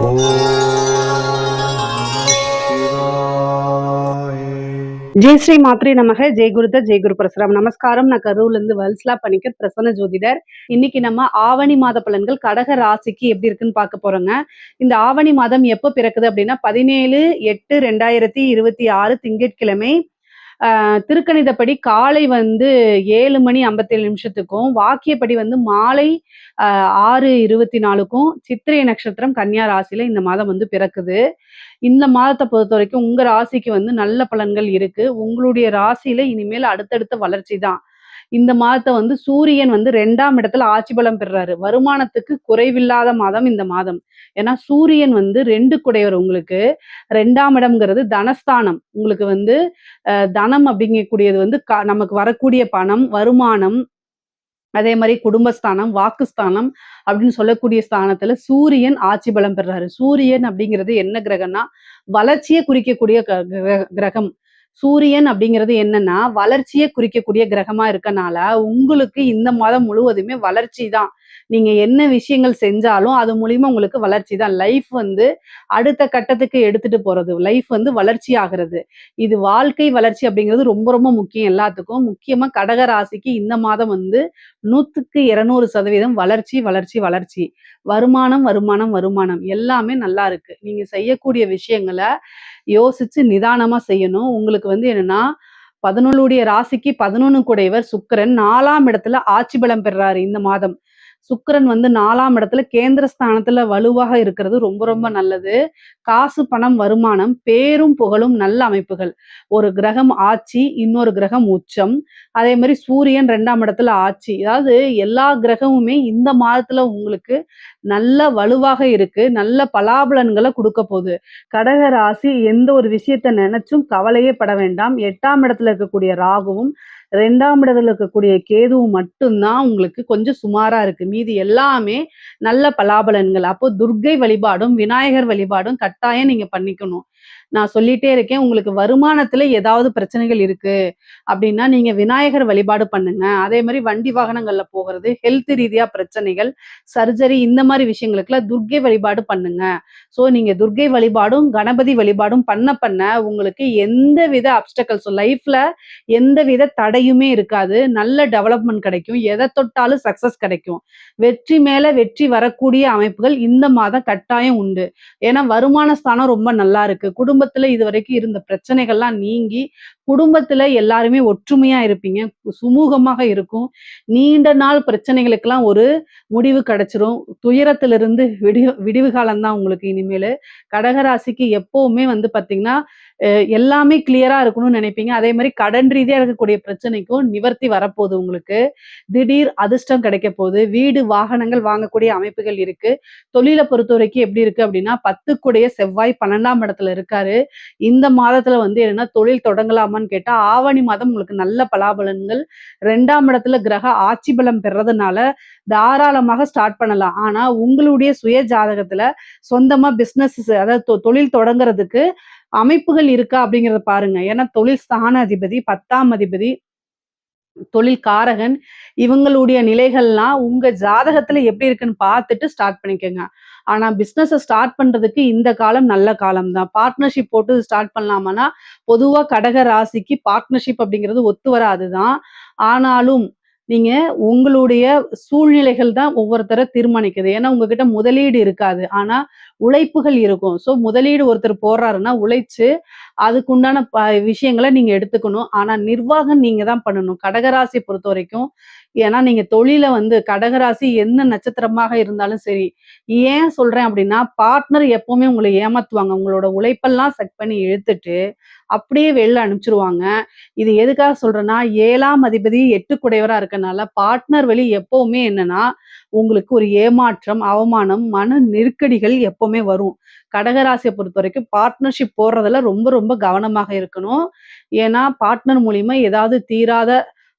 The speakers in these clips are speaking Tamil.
ஓம் நம சிவாய. ஜெய் ஸ்ரீ மாத்ரி நமக. ஜெய் குருத ஜெய் குரு பரசுராம். நமஸ்காரம். நான் கரூர்ல இருந்து வல்ஸ்லா பணிக்கர் பிரசன்ன ஜோதிடர். இன்னைக்கு நம்ம ஆவணி மாத பலன்கள் கடக ராசிக்கு எப்படி இருக்குன்னு பார்க்க போறோங்க. இந்த ஆவணி மாதம் எப்போ பிறக்குது அப்படின்னா 17/8/2026 திங்கட்கிழமை. திருக்கணிதப்படி காலை 7:57 வாக்கியப்படி மாலை 6:24 சித்திரை நட்சத்திரம் கன்னியா ராசியில இந்த மாதம் பிறக்குது. இந்த மாதத்தை பொறுத்த வரைக்கும் உங்க ராசிக்கு நல்ல பலன்கள் இருக்கு. உங்களுடைய ராசியில இனிமேல் அடுத்தடுத்த வளர்ச்சி தான். இந்த மாதத்தை சூரியன் 2ஆம் இடத்துல ஆட்சி பலம் பெறுறாரு. வருமானத்துக்கு குறைவில்லாத மாதம் இந்த மாதம். ஏன்னா சூரியன் 2 குடையவர் உங்களுக்கு. 2ஆம் இடம்ங்கிறது தனஸ்தானம். உங்களுக்கு தனம் அப்படிங்கக்கூடியது நமக்கு வரக்கூடிய பணம், வருமானம், அதே மாதிரி குடும்பஸ்தானம், வாக்குஸ்தானம் அப்படின்னு சொல்லக்கூடிய ஸ்தானத்துல சூரியன் ஆட்சி பலம் பெறாரு. சூரியன் அப்படிங்கிறது என்ன கிரகம்னா வளர்ச்சியை குறிக்கக்கூடிய கிரகம். சூரியன் அப்படிங்கிறது என்னன்னா வளர்ச்சியை குறிக்கக்கூடிய கிரகமா இருக்கனால உங்களுக்கு இந்த மாதம் முழுவதுமே வளர்ச்சி தான். நீங்க என்ன விஷயங்கள் செஞ்சாலும் அது மூலியமா உங்களுக்கு வளர்ச்சி தான். லைஃப் அடுத்த கட்டத்துக்கு எடுத்துட்டு போறது, லைஃப் வளர்ச்சி ஆகிறது. இது வாழ்க்கை வளர்ச்சி அப்படிங்கிறது ரொம்ப ரொம்ப முக்கியம் எல்லாத்துக்கும். முக்கியமா கடக ராசிக்கு இந்த மாதம் 100க்கு 200% வளர்ச்சி வளர்ச்சி வளர்ச்சி. வருமானம் வருமானம் வருமானம் எல்லாமே நல்லா இருக்கு. நீங்க செய்யக்கூடிய விஷயங்களை யோசிச்சு நிதானமா செய்யணும். உங்களுக்கு என்னன்னா 11 ராசிக்கு 11 குடையவர் சுக்கிரன் 4ஆம் இடத்துல ஆட்சி பலம் பெறாரு இந்த மாதம். சுக்கிரன் 4ஆம் இடத்துல கேந்திர ஸ்தானத்துல வலுவாக இருக்கிறது ரொம்ப ரொம்ப நல்லது. காசு, பணம், வருமானம், பேரும் புகழும் நல்ல அமைப்புகள். ஒரு கிரகம் ஆட்சி, இன்னொரு கிரகம் உச்சம். அதே மாதிரி சூரியன் 2ஆம் இடத்துல ஆட்சி. அதாவது எல்லா கிரகமுமே இந்த மாதத்துல உங்களுக்கு நல்ல வலுவாக இருக்கு. நல்ல பலாபலன்களை கொடுக்க போகுது. கடக ராசி எந்த ஒரு விஷயத்த நினைச்சும் கவலையே பட வேண்டாம். 8ஆம் இடத்துல இருக்கக்கூடிய ராகுவும் 2ஆம் இடத்துல இருக்கக்கூடிய கேதுவும் மட்டும்தான் உங்களுக்கு கொஞ்சம் சுமாரா இருக்கு. மீதி எல்லாமே நல்ல பலாபலன்கள். அப்போ துர்க்கை வழிபாடும் விநாயகர் வழிபாடும் கட்டாயம் நீங்க பண்ணிக்கணும். நான் சொல்லிட்டே இருக்கேன். உங்களுக்கு வருமானத்துல ஏதாவது பிரச்சனைகள் இருக்கு அப்படின்னா நீங்க விநாயகர் வழிபாடு பண்ணுங்க. அதே மாதிரி வண்டி வாகனங்கள்ல போகிறது, ஹெல்த் ரீதியா பிரச்சனைகள், சர்ஜரி இந்த மாதிரி விஷயங்களுக்குலாம் துர்க்கை வழிபாடு பண்ணுங்க. ஸோ நீங்க துர்க்கை வழிபாடும் கணபதி வழிபாடும் பண்ண பண்ண உங்களுக்கு எந்த வித அப்டக்கல்ஸ் லைஃப்ல எந்த வித தடையுமே இருக்காது. நல்ல டெவலப்மெண்ட் கிடைக்கும். எதை தொட்டாலும் சக்சஸ் கிடைக்கும். வெற்றி மேல வெற்றி வரக்கூடிய அமைப்புகள் இந்த மாதம் கட்டாயம் உண்டு. ஏன்னா வருமான ஸ்தானம் ரொம்ப நல்லா இருக்கு. குடும்பத்துல இதுவரைக்கும் இருந்த பிரச்சனைகள்லாம் நீங்கி குடும்பத்துல எல்லாருமே ஒற்றுமையா இருப்பீங்க. சுமூகமாக இருக்கும். நீண்ட நாள் பிரச்சனைகளுக்கெல்லாம் ஒரு முடிவு கிடைச்சிரும். துயரத்திலிருந்து விடிவு காலம்தான் உங்களுக்கு இனிமேலு. கடகராசிக்கு எப்பவுமே பாத்தீங்கன்னா எல்லாமே கிளியரா இருக்கணும்னு நினைப்பீங்க. அதே மாதிரி கடன் ரீதியா இருக்கக்கூடிய பிரச்சனைக்கும் நிவர்த்தி வரப்போகுது உங்களுக்கு. திடீர் அதிர்ஷ்டம் கிடைக்க போகுது. வீடு, வாகனங்கள் வாங்கக்கூடிய அமைப்புகள் இருக்கு. தொழிலை பொறுத்த வரைக்கும் எப்படி இருக்கு அப்படின்னா 10 செவ்வாய் 12ஆம் இடத்துல இருக்காரு. இந்த மாதத்துல என்னன்னா தொழில் தொடங்கலாமான்னு கேட்டா ஆவணி மாதம் உங்களுக்கு நல்ல பலாபலன்கள். 2ஆம் இடத்துல கிரக ஆட்சி பலம் பெறதுனால தாராளமாக ஸ்டார்ட் பண்ணலாம். ஆனா உங்களுடைய சுய ஜாதகத்துல சொந்தமா பிசினஸ் அதாவது தொழில் தொடங்குறதுக்கு அமைப்புகள் இருக்கா அப்படிங்கறத பாருங்க. ஏன்னா தொழில் ஸ்தான அதிபதி, 10ஆம் அதிபதி, தொழில் காரகன் இவங்களுடைய நிலைகள்லாம் உங்க ஜாதகத்துல எப்படி இருக்குன்னு பார்த்துட்டு ஸ்டார்ட் பண்ணிக்கோங்க. ஆனா பிசினஸ் ஸ்டார்ட் பண்றதுக்கு இந்த காலம் நல்ல காலம் தான். பார்ட்னர்ஷிப் போட்டு ஸ்டார்ட் பண்ணலாமான்னா பொதுவா கடக ராசிக்கு பார்ட்னர்ஷிப் அப்படிங்கிறது ஒத்து வராதுதான். ஆனாலும் நீங்க உங்களுடைய சூழ்நிலைகள் தான் ஒவ்வொருத்தரை தீர்மானிக்குது. ஏன்னா உங்ககிட்ட முதலீடு இருக்காது. ஆனா உழைப்புகள் இருக்கும். ஸோ முதலீடு ஒருத்தர் போடுறாருன்னா உழைச்சு அதுக்குண்டான விஷயங்களை நீங்க எடுத்துக்கணும். ஆனா நிர்வாகம் நீங்க தான் பண்ணணும் கடகராசியை பொறுத்த வரைக்கும். ஏன்னா நீங்க தொழில கடகராசி என்ன நட்சத்திரமாக இருந்தாலும் சரி. ஏன் சொல்றேன் அப்படின்னா பார்ட்னர் எப்பவுமே உங்களை ஏமாத்துவாங்க. உங்களோட உழைப்பெல்லாம் செக் பண்ணி இழுத்துட்டு அப்படியே வெளில அனுப்பிச்சிருவாங்க. இது எதுக்காக சொல்றேன்னா 7ஆம் அதிபதி 8 குடையவரா இருக்கனால பார்ட்னர் வழி எப்பவுமே என்னன்னா உங்களுக்கு ஒரு ஏமாற்றம், அவமானம், மன நெருக்கடிகள் எப்பவுமே வரும். கடகராசியை பொறுத்த வரைக்கும் பார்ட்னர்ஷிப் போடுறதுல ரொம்ப ரொம்ப கவனமாக இருக்கணும். ஏன்னா பார்ட்னர் மூலியமா ஏதாவது தீராத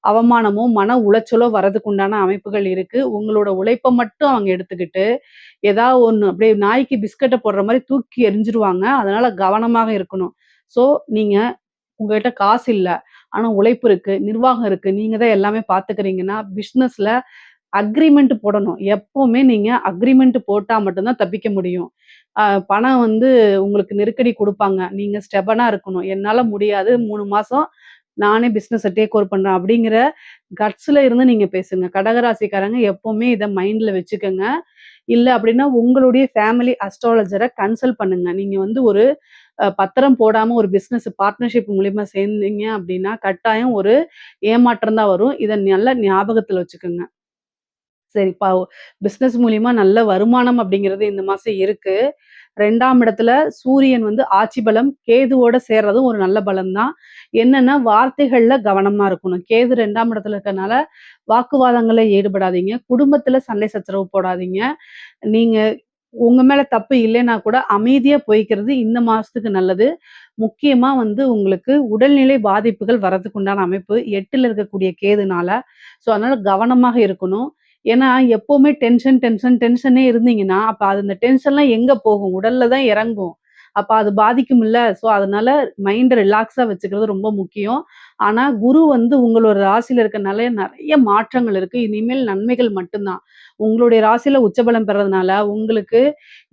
அவமானமோ, மன உளைச்சலோ வரதுக்கு உண்டான அமைப்புகள் இருக்கு. உங்களோட உழைப்ப மட்டும் அவங்க எடுத்துக்கிட்டு, ஏதாவது ஒண்ணு அப்படியே நாய்க்கு பிஸ்கட்ட போடுற மாரி தூக்கி எறிஞ்சிருவாங்க. அதனால கவனமாக இருக்கணும். ஸோ நீங்க உங்ககிட்ட காசு இல்ல. ஆனா உழைப்பு இருக்கு, நிர்வாகம் இருக்கு. நீங்க தான் எல்லாமே பார்த்துக்கிறீங்கன்னா, பிசினஸ்ல அக்ரீமெண்ட் போடணும். எப்பவுமே நீங்க அக்ரீமெண்ட் போட்டா மட்டும் தான் தப்பிக்க முடியும். பணம் வந்து உங்களுக்கு நெருக்கடி குடுப்பாங்க. நீங்க ஸ்டெபனா இருக்கணும். என்னால முடியாது 3 மாசம் நானே பிசினஸ டேக் ஓவர் பண்றேன் அப்படிங்கிற கட்ஸ்ல இருந்து நீங்க பேசுங்க. கடகராசிக்காரங்க எப்பவுமே இத மைண்ட்ல வச்சுக்கங்க. இல்ல அப்படின்னா உங்களுடைய ஃபேமிலி அஸ்ட்ராலஜர கன்சல்ட் பண்ணுங்க. நீங்க வந்து ஒரு பத்திரம் போடாம ஒரு பிசினஸ் பார்ட்னர்ஷிப் மூலியமா சேர்ந்தீங்க அப்படின்னா, கட்டாயம் ஒரு ஏமாற்றம் தான் வரும். இத நல்லா ஞாபகத்துல வச்சுக்கங்க. சரி பிசினஸ் மூலியமா நல்ல வருமானம் அப்படிங்கிறது இந்த மாசம் இருக்கு. 2ஆம் இடத்துல சூரியன் வந்து ஆட்சி பலம், கேதுவோட சேர்றதும் ஒரு நல்ல பலம் தான். என்னன்னா வார்த்தைகள்ல கவனமா இருக்கணும். கேது 2ஆம் இடத்துல இருக்கனால வாக்குவாதங்கள்ல ஈடுபடாதீங்க. குடும்பத்துல சண்டை சச்சரவு போடாதீங்க. நீங்க உங்க மேல தப்பு இல்லைன்னா கூட அமைதியா போய்க்கிறது இந்த மாசத்துக்கு நல்லது. முக்கியமா வந்து உங்களுக்கு உடல்நிலை பாதிப்புகள் வரதுக்கு உண்டான அமைப்பு 8ல இருக்கக்கூடிய கேதுனால. ஸோ அதனால கவனமாக இருக்கணும். ஏன்னா எப்பவுமே டென்ஷனே இருந்தீங்கன்னா, அப்ப அது அந்த டென்ஷன்லாம் எங்க போகும்? உடல்ல தான் இறங்கும். அப்ப அது பாதிக்கும்ல. ஸோ அதனால மைண்ட ரிலாக்ஸா வச்சுக்கிறது ரொம்ப முக்கியம். ஆனா குரு வந்து உங்களோட ராசியில இருக்கனால நெறைய மாற்றங்கள் இருக்கு. இனிமேல் நன்மைகள் மட்டும் தான். உங்களுடைய ராசியில உச்சபலம் பெறதுனால, உங்களுக்கு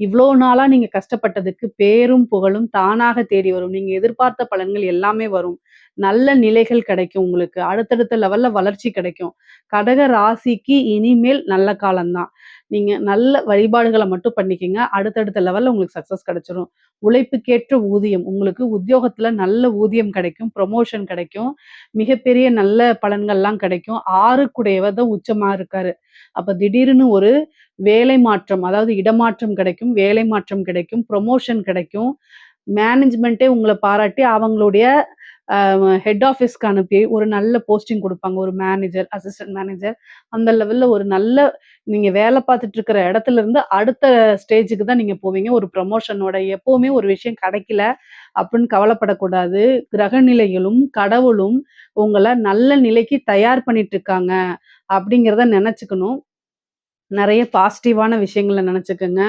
இவ்ளோ நாளா நீங்க கஷ்டப்பட்டதுக்கு பேரும், புகழும் தானாக தேடி வரும். நீங்க எதிர்பார்த்த பலன்கள் எல்லாமே வரும். நல்ல நிலைகள் கிடைக்கும் உங்களுக்கு. அடுத்தடுத்த லெவல்ல வளர்ச்சி கிடைக்கும். கடக ராசிக்கு இனிமேல் நல்ல காலம் தான். நீங்க நல்ல வழிபாடுகள மட்டும் பண்ணிக்கங்க. அடுத்தடுத்த லெவல்ல உங்களுக்கு சக்சஸ் கிடைச்சிரும். உழைப்புக்கேற்ற ஊதியம். உங்களுக்கு உத்தியோகத்துல நல்ல ஊதியம் கிடைக்கும். புரமோஷன் கிடைக்கும். மிகப்பெரிய நல்ல பலன்கள்லாம் கிடைக்கும். 6க்குடையவர் தான் உச்சமா இருக்காரு. அப்ப திடீர்னு ஒரு வேலை மாற்றம், அதாவது இடமாற்றம் கிடைக்கும், வேலை மாற்றம் கிடைக்கும், புரமோஷன் கிடைக்கும். மேனேஜ்மென்ட்டே உங்கள பாராட்டி அவங்களுடைய ஹெட் ஆஃபீஸ்க்கு அனுப்பி ஒரு நல்ல போஸ்டிங் குடுப்பாங்க. ஒரு மேனேஜர், அசிஸ்டன்ட் மேனேஜர் அந்த லெவல்ல ஒரு நல்ல நீங்க வேலை பார்த்துட்டு இருக்கிற இடத்துல இருந்து அடுத்த ஸ்டேஜுக்கு தான் நீங்க போவீங்க. ஒரு ப்ரமோஷனோட. எப்பவுமே ஒரு விஷயம் கிடைக்கல அப்படின்னு கவலைப்படக்கூடாது. கிரக நிலைகளும், கடவுளும் உங்கள நல்ல நிலைக்கு தயார் பண்ணிட்டு இருக்காங்க அப்படிங்கிறத நெனச்சுக்கணும். நெறைய பாசிட்டிவான விஷயங்கள நெனச்சுக்கங்க.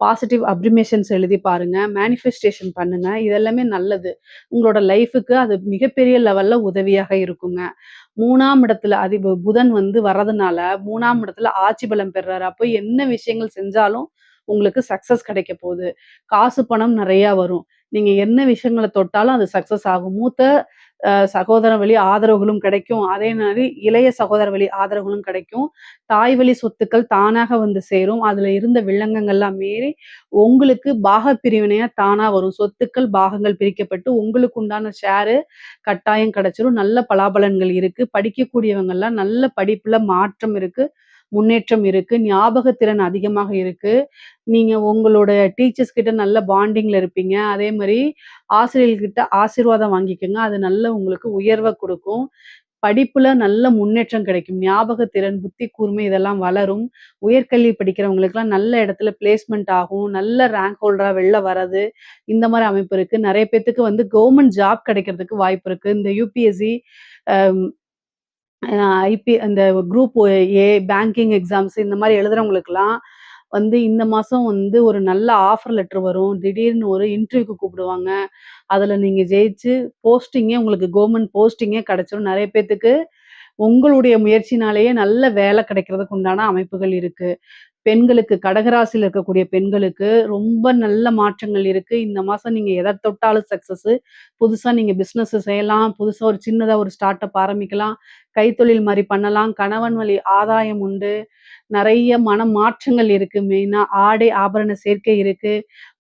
பாசிட்டிவ் அப்ரிமேஷன்ஸ் எழுதி பாருங்க. மேனிஃபெஸ்டேஷன் பண்ணுங்க. இது எல்லாமே நல்லது. உங்களோட லைஃப்‌க்கு அது மிகப்பெரிய லெவல்ல உதவியாக இருக்குங்க. 3ஆம் இடத்துல புதன் வந்து வர்றதுனால 3ஆம் இடத்துல ஆட்சி பலம் பெறுறாரு. அப்போ என்ன விஷயங்கள் செஞ்சாலும் உங்களுக்கு சக்சஸ் கிடைக்க போகுது. காசு, பணம் நெறையா வரும். நீங்க என்ன விஷயங்கள தொட்டாலும் அது சக்சஸ் ஆகும். மூத்த சகோதர வழி ஆதரவுகளும் கிடைக்கும். அதே மாரி இளைய சகோதர வழி ஆதரவுகளும் கிடைக்கும். தாய் வழி சொத்துக்கள் தானாக வந்து சேரும். அதுல இருந்த வில்லங்கங்கள்லாம் மீறி உங்களுக்கு பாகப் பிரிவினையா தானா வரும். சொத்துக்கள், பாகங்கள் பிரிக்கப்பட்டு உங்களுக்கு உண்டான ஷேரு கட்டாயம் கிடைச்சிரும். நல்ல பலாபலன்கள் இருக்கு. படிக்கக்கூடியவங்கலாம் நல்ல படிப்புல மாற்றம் இருக்கு. முன்னேற்றம் இருக்கு. ஞாபக திறன் அதிகமாக இருக்கு. நீங்க உங்களோட டீச்சர்ஸ் கிட்ட நல்ல பாண்டிங்ல இருப்பீங்க. அதே மாரி ஆசிரியர்கள்கிட்ட ஆசீர்வாதம் வாங்கிக்கங்க. அது நல்ல உங்களுக்கு உயர்வ குடுக்கும். படிப்புல நல்ல முன்னேற்றம் கிடைக்கும். ஞாபக திறன், புத்தி கூர்மை இதெல்லாம் வளரும். உயர்கல்வி படிக்கிறவங்களுக்கெல்லாம் நல்ல இடத்துல பிளேஸ்மென்ட் ஆகும். நல்ல ரேங்க் ஹோல்டரா வெளில வர்றது, இந்த மாரி அமைப்பு இருக்கு. நெறைய பேத்துக்கு வந்து கவர்ன்மென்ட் ஜாப் கிடைக்கிறதுக்கு வாய்ப்பு இருக்கு. இந்த யுபிஎஸ்சி, அ அந்த குரூப் ஏ, பேங்கிங் எக்ஸாம்ஸ் இந்த மாரி எழுதுறவங்களுக்கெல்லாம் வந்து இந்த மாசம் வந்து ஒரு நல்ல ஆஃபர் லெட்டர் வரும். திடீர்னு ஒரு இன்டர்வியூக்கு கூப்பிடுவாங்க. அதுல நீங்க ஜெயிச்சு உங்களுக்கு கவர்ன்மென்ட் போஸ்டிங்கே கிடைச்சிரும். நெறைய பேத்துக்கு உங்களுடைய முயற்சினாலேயே நல்ல வேலை கிடைக்கிறதுக்கு உண்டான அமைப்புகள் இருக்கு. பெண்களுக்கு கடகராசியில இருக்கக்கூடிய பெண்களுக்கு ரொம்ப நல்ல மாற்றங்கள் இருக்கு. இந்த மாசம் நீங்க எத தொட்டாலும் சக்சஸு. புதுசா நீங்க பிசினஸ் செய்யலாம். புதுசா ஒரு சின்னதா ஒரு ஸ்டார்ட் அப் ஆரம்பிக்கலாம். கைத்தொழில் மாரி பண்ணலாம். கணவன் வழி ஆதாயம் உண்டு. நெறைய மாற்றங்கள் இருக்கு. மெயினா ஆடை, ஆபரண சேர்க்கை இருக்கு.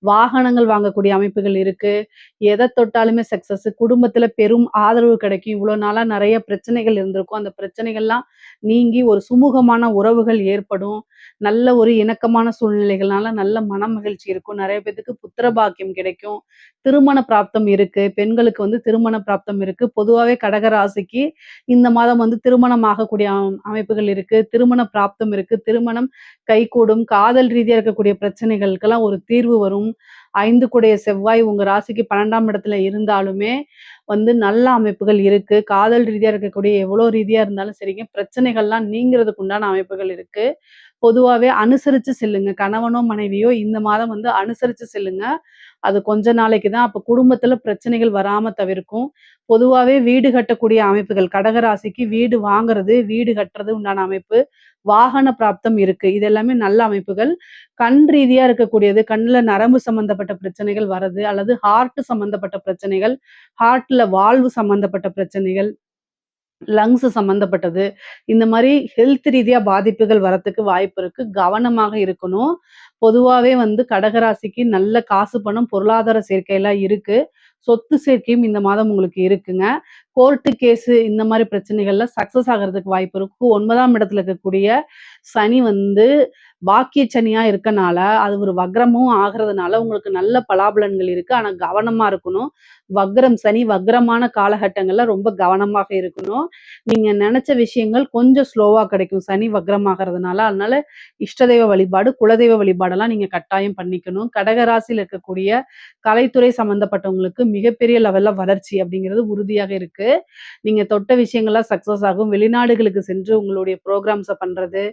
வாகனங்கள் வாங்கக்கூடிய அமைப்புகள் இருக்கு. எத தொட்டாலுமே சக்சஸ். குடும்பத்தில பெரும் ஆதரவு கிடைக்கும். இவ்வளோ நாளா நெறைய பிரச்சனைகள் இருந்திருக்கும். அந்த பிரச்சனைகள்லாம் நீங்கி ஒரு சுமூகமான உறவுகள் ஏற்படும். நல்ல ஒரு இணக்கமான சூழ்நிலைகள்னால நல்ல மனமகிழ்ச்சி இருக்கும். நெறைய பேத்துக்கு புத்திர பாக்கியம் கிடைக்கும். திருமண பிராப்தம் இருக்கு. பெண்களுக்கு வந்து திருமண பிராப்தம் இருக்கு. பொதுவாவே கடக ராசிக்கு இந்த மாதம் வந்து திருமணம் ஆகக்கூடிய அமைப்புகள் இருக்கு. திருமண பிராப்தம் இருக்கு. திருமணம் கைகூடும். காதல் ரீதியா இருக்கக்கூடிய பிரச்சனைகளுக்கெல்லாம் ஒரு தீர்வு வரும். 5 கூடைய செவ்வாய் உங்க ராசிக்கு 12ஆம் இடத்துல இருந்தாலுமே, வந்து நல்ல அமைப்புகள் இருக்கு. காதல் ரீதியா இருக்கக்கூடிய எவ்வளோ ரீதியா இருந்தாலும் சரிங்க, பிரச்சனைகள்லாம் நீங்கிறதுக்கு உண்டான அமைப்புகள் இருக்கு. பொதுவாவே அனுசரிச்சு செல்லுங்க. கணவனோ, மனைவியோ இந்த மாதம் வந்து அனுசரிச்சு செல்லுங்க. அது கொஞ்ச நாளைக்கு தான். அப்ப குடும்பத்துல பிரச்சனைகள் வராம தவிர்க்கும். பொதுவாவே வீடு கட்டக்கூடிய அமைப்புகள், கடக ராசிக்கு வீடு வாங்குறது, வீடு கட்டுறது உண்டான அமைப்பு, வாகன பிராப்தம் இருக்கு. இது எல்லாமே நல்ல அமைப்புகள். கண் ரீதியா இருக்கக்கூடியது, கண்ல நரம்பு சம்பந்தப்பட்ட பிரச்சனைகள் வரது, அல்லது ஹார்ட் சம்பந்தப்பட்ட பிரச்சனைகள், ஹார்ட்ல வால்வு சம்பந்தப்பட்ட பிரச்சனைகள், லங்ஸ் சம்மந்தப்பட்டது. இந்த மாரி ஹெல்த் ரீதியா பாதிப்புகள் வரத்துக்கு வாய்ப்பு இருக்கு. கவனமாக இருக்கணும். பொதுவாவே வந்து கடகராசிக்கு நல்ல காசு, பணம், பொருளாதார சேர்க்கைலாம் இருக்கு. சொத்து சேர்க்கையும் இந்த மாதம் உங்களுக்கு இருக்குங்க. கோர்ட்டு கேஸு இந்த மாரி பிரச்சனைகள்ல சக்சஸ் ஆகுறதுக்கு வாய்ப்பு இருக்கு. 9ஆம் இடத்துல இருக்கக்கூடிய சனி வந்து பாக்கிய சனியா இருக்கனால, அது ஒரு வக்ரமும் ஆகுறதுனால உங்களுக்கு நல்ல பலாபலன்கள் இருக்கு. ஆனா கவனமா இருக்கணும். வக்ரம் சனி வக்ரமான காலகட்டங்கள்ல ரொம்ப கவனமாக இருக்கணும். நீங்க நெனச்ச விஷயங்கள் கொஞ்சம் ஸ்லோவா கிடைக்கும். சனி வக்ரமாகறதுனால. அதனால இஷ்ட தெய்வ வழிபாடு, குலதெய்வ வழிபாடெல்லாம் நீங்க கட்டாயம் பண்ணிக்கணும். கடக ராசியில இருக்கக்கூடிய கலைத்துறை சம்மந்தப்பட்டவங்களுக்கு மிகப்பெரிய லெவல்ல வளர்ச்சி அப்படிங்கிறது உறுதியாக இருக்கு. நீங்க தொட்ட விஷயங்கள்லாம் சக்சஸ் ஆகும். வெளிநாடுகளுக்கு சென்று உங்களுடைய புரோகிராம்ஸ பண்றது,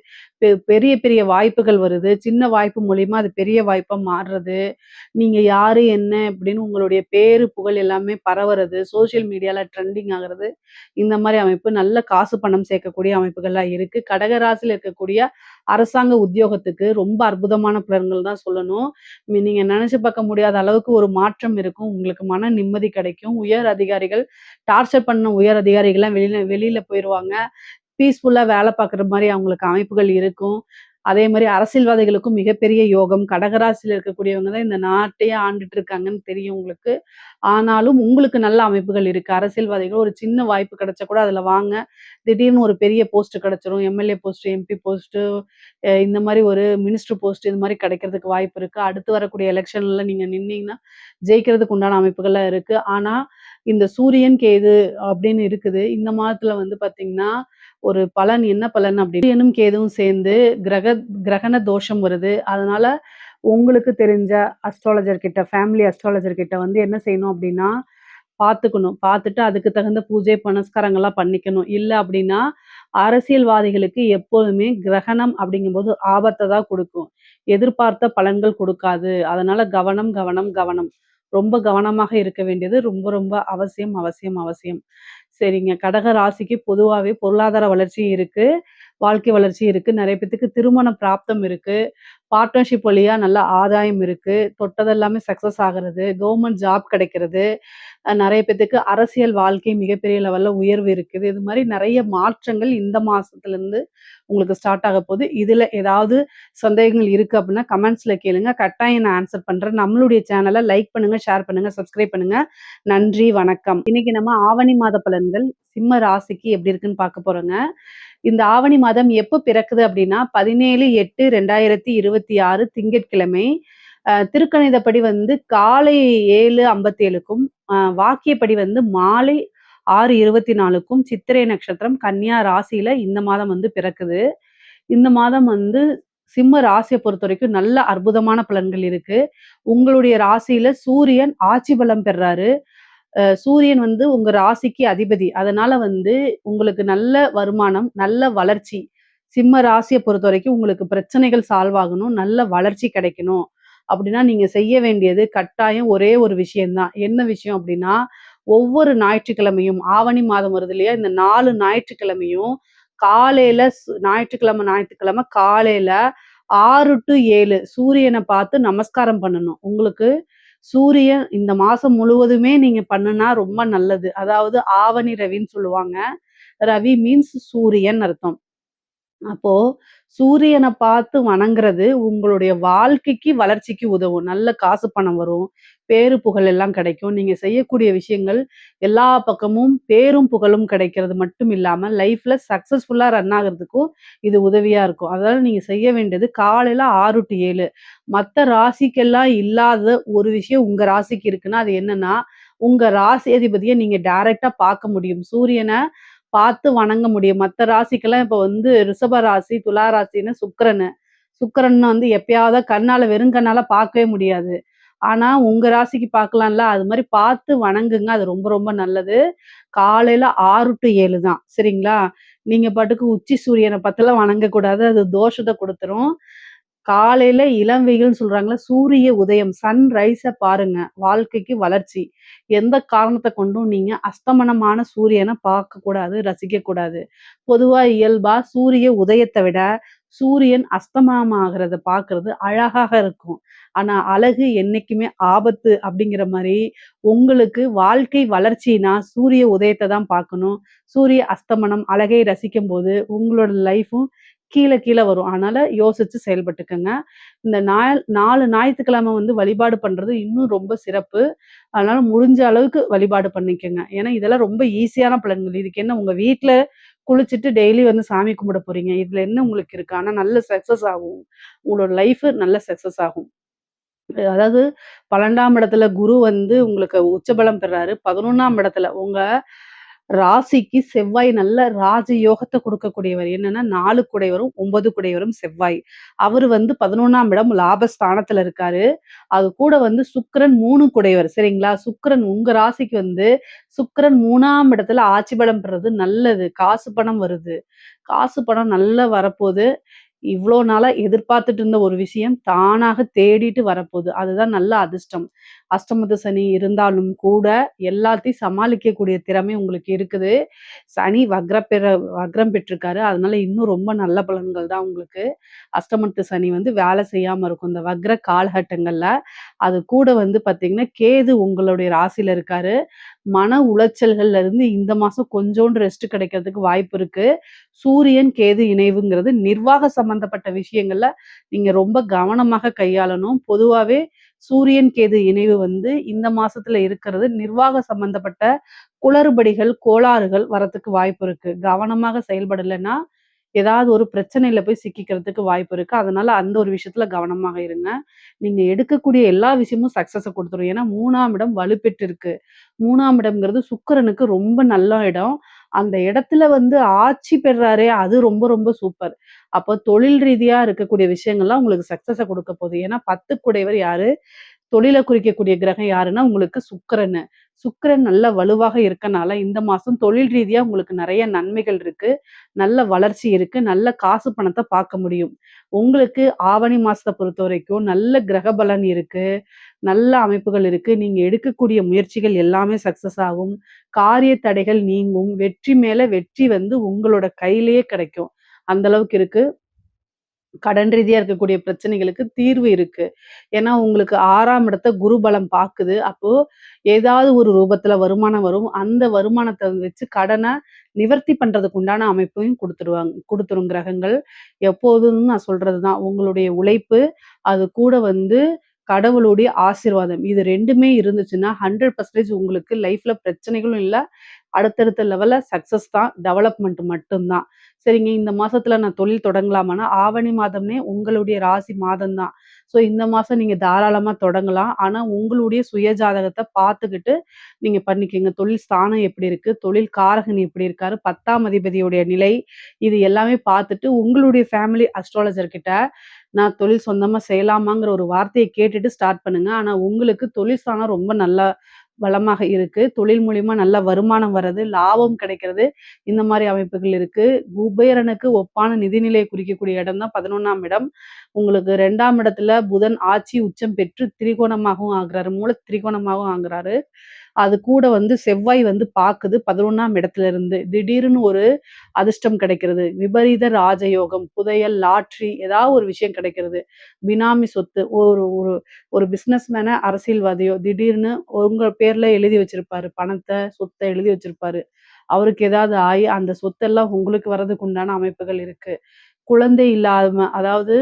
பெரிய பெரிய வாய்ப்புகள் வருது. சின்ன வாய்ப்பு மூலியமா அது பெரிய வாய்ப்பா மாறுறது. நீங்க யாரு, என்ன அப்படின்னு உங்களுடைய பேரு, புகழ் எல்லாமே பரவுறது, சோசியல் மீடியால ட்ரெண்டிங் ஆகுறது, இந்த மாரி அமைப்பு நல்ல காசு, பணம் சேர்க்கக்கூடிய அமைப்புகள்லாம் இருக்கு. கடக ராசியில இருக்கக்கூடிய அரசாங்க உத்தியோகத்துக்கு ரொம்ப அற்புதமான பலன்கள் தான் சொல்லணும். நீங்க நெனச்சு பார்க்க முடியாத அளவுக்கு ஒரு மாற்றம் இருக்கும். உங்களுக்கு மன நிம்மதி கிடைக்கும். உயர் அதிகாரிகள் டார்ச்சர் பண்ண உயர் அதிகாரிகள்லாம் வெளியில வெளியில போயிருவாங்க. பீஸ்ஃபுல்லா வேலை பார்க்குற மாரி அவங்களுக்கு அமைப்புகள் இருக்கும். அதே மாரி அரசியல்வாதிகளுக்கும் மிகப்பெரிய யோகம். கடகராசியில இருக்கக்கூடியவங்க தான் இந்த நாட்டையே ஆண்டுட்டு இருக்காங்கன்னு தெரியும் உங்களுக்கு. ஆனாலும் உங்களுக்கு நல்ல அமைப்புகள் இருக்கு. அரசியல்வாதிகள் ஒரு சின்ன வாய்ப்பு கிடைச்சா கூட அதுல வாங்க. திடீர்னு ஒரு பெரிய போஸ்ட் கிடைச்சிரும். எம்எல்ஏ போஸ்ட், எம்பி போஸ்ட், இந்த மாரி ஒரு மினிஸ்டர் போஸ்ட் இது மாரி கிடைக்கிறதுக்கு வாய்ப்பு இருக்கு. அடுத்து வரக்கூடிய எலக்ஷன்ல நீங்க நின்னீங்கன்னா, ஜெயிக்கிறதுக்கு உண்டான அமைப்புகள்லாம் இருக்கு. ஆனா, இந்த சூரியன், கேது அப்படின்னு இருக்குது. இந்த மாதத்துல வந்து பார்த்தீங்கன்னா, ஒரு பலன் என்ன பலன் அப்படி சூரியனும் கேதுவும் சேர்ந்து கிரகண தோஷம் வருது. அதனால உங்களுக்கு தெரிஞ்ச அஸ்ட்ராலஜர் கிட்ட, ஃபேமிலி அஸ்ட்ராலஜர் கிட்ட வந்து என்ன செய்யணும் அப்படின்னா, பார்த்துக்கணும். பார்த்துட்டு அதுக்கு தகுந்த பூஜை, புனஸ்காரங்கள்லாம் பண்ணிக்கணும். இல்ல அப்படின்னா, அரசியல்வாதிகளுக்கு எப்போதுமே கிரகணம் அப்படிங்கும்போது ஆபத்த தான் குடுக்கும். எதிர்பார்த்த பலன்கள் குடுக்காது. அதனால கவனம், கவனம், கவனம். ரொம்ப கவனமாக இருக்க வேண்டியது ரொம்ப ரொம்ப அவசியம், அவசியம், அவசியம். சரிங்க. கடக ராசிக்கு பொதுவாவே பொருளாதார வளர்ச்சி இருக்கு. வாழ்க்கை வளர்ச்சி இருக்கு. நெறைய பேத்துக்கு திருமண பிராப்தம் இருக்கு. பார்ட்னர்ஷிப் வழியா நல்ல ஆதாயம் இருக்கு. தொட்டது எல்லாமே சக்சஸ் ஆகுறது. கவர்மெண்ட் ஜாப் கிடைக்கிறது. நெறைய பேத்துக்கு அரசியல் வாழ்க்கை மிகப்பெரிய லெவல்ல உயர்வு இருக்குது. இது மாரி நெறைய மாற்றங்கள் இந்த மாசத்துலருந்து உங்களுக்கு ஸ்டார்ட் ஆக போது. இதுல ஏதாவது சந்தேகங்கள் இருக்கு அப்டின்னா கமெண்ட்ஸ்ல கேளுங்க. கட்டாயம் நான் ஆன்சர் பண்றேன். நம்மளுடைய சேனல லைக் பண்ணுங்க, ஷேர் பண்ணுங்க, சப்ஸ்கிரைப் பண்ணுங்க. நன்றி, வணக்கம். இன்னைக்கு நம்ம ஆவணி மாத பலன்கள் சிம்ம ராசிக்கு எப்படி இருக்குன்னு பார்க்க போறோங்க. இந்த ஆவணி மாதம் எப்போ பிறக்குது அப்படின்னா 17/8/2026 திங்கட்கிழமை. திருக்கணிதப்படி வந்து காலை 7:57க்கும் வாக்கியப்படி வந்து மாலை 6:24க்கும் சித்திரை நட்சத்திரம் கன்னியா ராசியில இந்த மாதம் வந்து பிறக்குது. இந்த மாதம் வந்து சிம்ம ராசியை பொறுத்த வரைக்கும் நல்ல அற்புதமான பலன்கள் இருக்கு. உங்களுடைய ராசியில சூரியன் ஆட்சி பலம் பெறாரு. சூரியன் வந்து உங்க ராசிக்கு அதிபதி. அதனால வந்து உங்களுக்கு நல்ல வருமானம், நல்ல வளர்ச்சி. சிம்ம ராசிய பொறுத்தவரைக்கும் உங்களுக்கு பிரச்சனைகள் சால்வ் ஆகணும். நல்ல வளர்ச்சி கிடைக்கணும். அப்படின்னா நீங்க செய்ய வேண்டியது கட்டாயம் ஒரே ஒரு விஷயம் தான். என்ன விஷயம் அப்படின்னா, ஒவ்வொரு ஞாயிற்றுக்கிழமையும் ஆவணி மாதம் வருது இல்லையா? இந்த 4 ஞாயிற்றுக்கிழமையும் காலையில ஞாயிற்றுக்கிழமை ஞாயிற்றுக்கிழமை காலையில 6 டூ 7 சூரியன பார்த்து நமஸ்காரம் பண்ணணும். உங்களுக்கு சூரியன் இந்த மாசம் முழுவதுமே நீங்க பண்ணுனா ரொம்ப நல்லது. அதாவது ஆவணி ரவின்னு சொல்லுவாங்க. ரவி மீன்ஸ் சூரியன் அர்த்தம். அப்போ சூரியன பார்த்து வணங்குறது உங்களுடைய வாழ்க்கைக்கு வளர்ச்சிக்கு உதவும். நல்ல காசு பணம் வரும். பேரு புகழ் எல்லாம் கிடைக்கும். நீங்க செய்யக்கூடிய விஷயங்கள் எல்லா பக்கமும் பேரும் புகழும் கிடைக்கிறது மட்டும் இல்லாம லைஃப்ல சக்சஸ்ஃபுல்லா ரன் ஆகுறதுக்கும் இது உதவியா இருக்கும். அதனால நீங்க செய்ய வேண்டியது காலையில 6 டூ 7. மத்த ராசிக்கெல்லாம் இல்லாத ஒரு விஷயம் உங்க ராசிக்கு இருக்குன்னா, அது என்னன்னா, உங்க ராசி அதிபதிய நீங்க டைரக்ட்டா பார்க்க முடியும். சூரியன பார்த்து வணங்க முடியும். மத்த ராசிக்கெல்லாம் இப்ப வந்து ரிஷப ராசி, துலா ராசின்னு சுக்கிரன் வந்து எப்பயாவது கண்ணால வெறும் கண்ணால பார்க்கவே முடியாது. ஆனா உங்க ராசிக்கு பார்க்கலாம்ல. அது மாரி பார்த்து வணங்குங்க. அது ரொம்ப ரொம்ப நல்லது. காலையில 6 டூ 7 தான். சரிங்களா? நீங்க பாட்டுக்கு உச்சி சூரியன பார்த்துலாம் வணங்கக்கூடாது. அது தோஷத்த குடுத்துரும். காலையில இளம் வெயில்னு சொல்றாங்கல்ல, சூரிய உதயம் சன்ரைஸ பாருங்க. வாழ்க்கைக்கு வளர்ச்சி. எந்த காரணத்த கொண்டும் நீங்க அஸ்தமனமான சூரியன பார்க்கக்கூடாது, ரசிக்கக்கூடாது. பொதுவா இயல்பா சூரிய உதயத்த விட, சூரியன் அஸ்தமனமாகறத பார்க்கறது அழகாக இருக்கும். ஆனா, அழகு என்னைக்குமே ஆபத்து அப்படிங்கிற மாரி, உங்களுக்கு வாழ்க்கை வளர்ச்சினா சூரிய உதயத்த தான் பார்க்கணும். சூரிய அஸ்தமனம், அழகை ரசிக்கும்போது உங்களோட லைஃப்பும் கீழ கீழ வரும். அதனால யோசிச்சு செயல்பட்டுக்கங்க. இந்த 4 ஞாயித்துக்கிழமை வந்து வழிபாடு பண்றது இன்னும் ரொம்ப சிறப்பு. அதனால முடிஞ்ச அளவுக்கு வழிபாடு பண்ணிக்கங்க. ஏன்னா, இதெல்லாம் ரொம்ப ஈஸியான பலன்கள். இதுக்கு என்ன உங்க வீட்ல குளிச்சுட்டு டெய்லி வந்து சாமி கும்பிட போறீங்க. இதுல என்ன உங்களுக்கு இருக்கு? ஆனா நல்ல சக்சஸ் ஆகும். உங்களோட லைஃப் நல்ல சக்சஸ் ஆகும். அதாவது 12ஆம் இடத்துல குரு வந்து உங்களுக்கு உச்சபலம் பெறாரு. 11ஆம் இடத்துல உங்க ராசிக்கு செவ்வாய் நல்ல ராஜயோகத்த குடுக்கக்கூடியவர். என்னன்னா 4 குடையவரும், 9 குடையவரும் செவ்வாய். அவரு வந்து 11ஆம் இடம் லாபஸ்தானத்துல இருக்காரு. அது கூட வந்து சுக்கிரன் 3 குடையவர். சரிங்களா? சுக்கிரன் உங்க ராசிக்கு வந்து சுக்கிரன் 3ஆம் இடத்துல ஆட்சி பலம் பெறது நல்லது. காசு பணம் வருது. காசு பணம் நல்லா வரப்போது. இவ்ளோ நாளா எதிர்பார்த்துட்டு இருந்த ஒரு விஷயம் தானாக தேடிட்டு வரப்போது. அதுதான் நல்ல அதிர்ஷ்டம். அஷ்டமத்து சனி இருந்தாலும் கூட எல்லாத்தையும் சமாளிக்கக்கூடிய திறமை உங்களுக்கு இருக்குது. சனி வக்ரம் பெற்றிருக்காரு. அதனால இன்னும் ரொம்ப நல்ல பலன்கள் தான் உங்களுக்கு. அஷ்டமத்து சனி வந்து வேலை செய்யாம இருக்கும். இந்த வக்ர காலகட்டங்கள்ல. அது கூட வந்து பார்த்தீங்கன்னா, கேது உங்களுடைய ராசியில இருக்காரு. மன உளைச்சல்கள்ல இருந்து இந்த மாசம் கொஞ்சோண்டு ரெஸ்ட் கிடைக்கிறதுக்கு வாய்ப்பு இருக்கு. சூரியன், கேது இணைவுங்கிறது நிர்வாக சம்பந்தப்பட்ட விஷயங்கள்ல நீங்க ரொம்ப கவனமாக கையாளணும். பொதுவாவே சூரியன், கேது இணைவு வந்து இந்த மாசத்துல இருக்கிறது நிர்வாக சம்பந்தப்பட்ட குளறுபடிகள், கோளாறுகள் வரத்துக்கு வாய்ப்பு இருக்கு. கவனமாக செயல்படலைன்னா, ஏதாவது ஒரு பிரச்சனையில போய் சிக்கிக்கிறதுக்கு வாய்ப்பு இருக்கு. அதனால அந்த ஒரு விஷயத்துல கவனமாக இருங்க. நீங்க எடுக்கக்கூடிய எல்லா விஷயமும் சக்சஸ குடுத்துரும். ஏன்னா 3ஆம் இடம் வலுப்பெற்று இருக்கு. 3ஆம் இடம்ங்கிறது சுக்கிரனுக்கு ரொம்ப நல்ல இடம். அந்த இடத்துல வந்து ஆட்சி பெறாரே, அது ரொம்ப ரொம்ப சூப்பர். அப்போ தொழில் ரீதியா இருக்கக்கூடிய விஷயங்கள்லாம் உங்களுக்கு சக்சஸ குடுக்க போகுது. ஏன்னா 10 குடையவர் யாரு? தொழில குறிக்கக்கூடிய கிரகம் யாருன்னா, உங்களுக்கு சுக்கிரனு. சுக்கிரன் நல்ல வலுவாக இருக்கனால, இந்த மாசம் தொழில் ரீதியா உங்களுக்கு நெறைய நன்மைகள் இருக்கு. நல்ல வளர்ச்சி இருக்கு. நல்ல காசு பணத்த பார்க்க முடியும். உங்களுக்கு ஆவணி மாசத்த பொறுத்தவரைக்கும் நல்ல கிரக பலன் இருக்கு. நல்ல அமைப்புகள் இருக்கு. நீங்க எடுக்கக்கூடிய முயற்சிகள் எல்லாமே சக்சஸ் ஆகும். காரிய தடைகள் நீங்கும். வெற்றி மேல வெற்றி வந்து உங்களோட கையிலேயே கிடைக்கும். அந்த அளவுக்கு இருக்கு. கடன் ரீதியா இருக்கக்கூடிய பிரச்சனைகளுக்கு தீர்வு இருக்கு. ஏன்னா, உங்களுக்கு 6ஆம் இடத்த குரு பலம் பாக்குது. அப்போ ஏதாவது ஒரு ரூபத்துல வருமானம் வரும். அந்த வருமானத்த வச்சு கடன நிவர்த்தி பண்றதுக்கு உண்டான அமைப்பையும் குடுத்துரும் கிரகங்கள். எப்போதும் நான் சொல்றது தான். உங்களுடைய உழைப்பு, அது கூட வந்து கடவுளுடைய ஆசீர்வாதம். இது 2மே இருந்துச்சுன்னா 100% உங்களுக்கு லைஃப்ல பிரச்சனைகளும் இல்ல. அடுத்தடுத்த லெவல்ல சக்சஸ் தான். டெவலப்மெண்ட் மட்டும் தான். சரிங்க, இந்த மாசத்துல நான் தொழில் தொடங்கலாமான்னா, ஆவணி மாதம்னே உங்களுடைய ராசி மாதம் தான். ஸோ இந்த மாசம் நீங்க தாராளமா தொடங்கலாம். ஆனா உங்களுடைய சுய ஜாதகத்த பார்த்துக்கிட்டு நீங்க பண்ணிக்கங்க. தொழில் ஸ்தானம் எப்படி இருக்கு? தொழில் காரகன் எப்படி இருக்காரு? 10ஆம் அதிபதியுடைய நிலை, இது எல்லாமே பார்த்துட்டு உங்களுடைய ஃபேமிலி அஸ்ட்ராலஜர் கிட்ட நான் தொழில் சொந்தமா செய்யலாமாங்கிற ஒரு வார்த்தைய கேட்டுட்டு ஸ்டார்ட் பண்ணுங்க. ஆனா உங்களுக்கு தொழில் ஸ்தானம் ரொம்ப நல்லா வளமாக இருக்கு. தொழில் மூலியமா நல்ல வருமானம் வர்றது, லாபம் கிடைக்கிறது, இந்த மாரி அமைப்புகள் இருக்கு. குபேரனுக்கு ஒப்பான நிதிநிலையை குறிக்கக்கூடிய இடம் தான் 11ஆம் இடம். உங்களுக்கு 2ஆம் இடத்துல புதன் ஆட்சி உச்சம் பெற்று திரிகோணமாகவும் ஆகுறாரு. மூல திரிகோணமாகவும் ஆகுறாரு. அது கூட வந்து செவ்வாய் வந்து பாக்குது 11ஆம் இடத்துல இருந்து. திடீர்னு ஒரு அதிர்ஷ்டம் கிடைக்கிறது. விபரீத ராஜயோகம், புதையல், லாட்டரி ஏதாவது ஒரு விஷயம் கிடைக்கிறது. பினாமி சொத்து ஒரு ஒரு ஒரு பிசினஸ் மேனோ, அரசியல்வாதியோ திடீர்னு உங்க பேர்ல எழுதி வச்சிருப்பாரு. பணத்த, சொத்த எழுதி வச்சிருப்பாரு. அவருக்கு ஏதாவது ஆயி அந்த சொத்தெல்லாம் உங்களுக்கு வர்றதுக்கு உண்டான அமைப்புகள் இருக்கு. குழந்தை இல்லாம அதாவது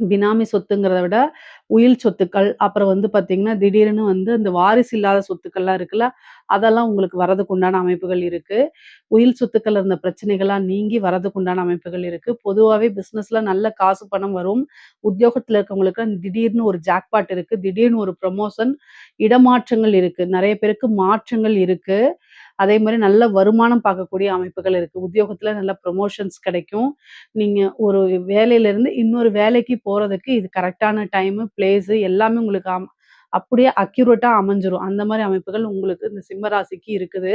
பினாமி சொத்துங்கிறத விட, உயில் சொத்துக்கள், அப்புறம் வந்து பார்த்தீங்கன்னா, திடீர்னு வந்து இந்த வாரிசு இல்லாத சொத்துக்கள்லாம் இருக்குல்ல, அதெல்லாம் உங்களுக்கு வரதுக்கு உண்டான அமைப்புகள் இருக்கு. உயில் சொத்துக்கள்ல இருந்த பிரச்சனைகள்லாம் நீங்கி வரதுக்கு உண்டான அமைப்புகள் இருக்கு. பொதுவாவே பிசினஸ்ல நல்ல காசு பணம் வரும். உத்தியோகத்துல இருக்கவங்களுக்கு திடீர்னு ஒரு ஜாக்பாட் இருக்கு. திடீர்னு ஒரு ப்ரமோஷன், இடமாற்றங்கள் இருக்கு. நெறைய பேருக்கு மாற்றங்கள் இருக்கு. அதே மாரி நல்ல வருமானம் பார்க்கக்கூடிய அமைப்புகள் இருக்கு. உத்தியோகத்துல நல்ல ப்ரமோஷன்ஸ் கிடைக்கும். நீங்க ஒரு வேலையிலிருந்து இன்னொரு வேலைக்கு போறதுக்கு இது கரெக்ட்டான டைமு, பிளேஸு எல்லாமே உங்களுக்கு அப்படியே அக்யூரேட்டா அமைஞ்சிரும். அந்த மாரி அமைப்புகள் உங்களுக்கு இந்த சிம்ம ராசிக்கு இருக்குது.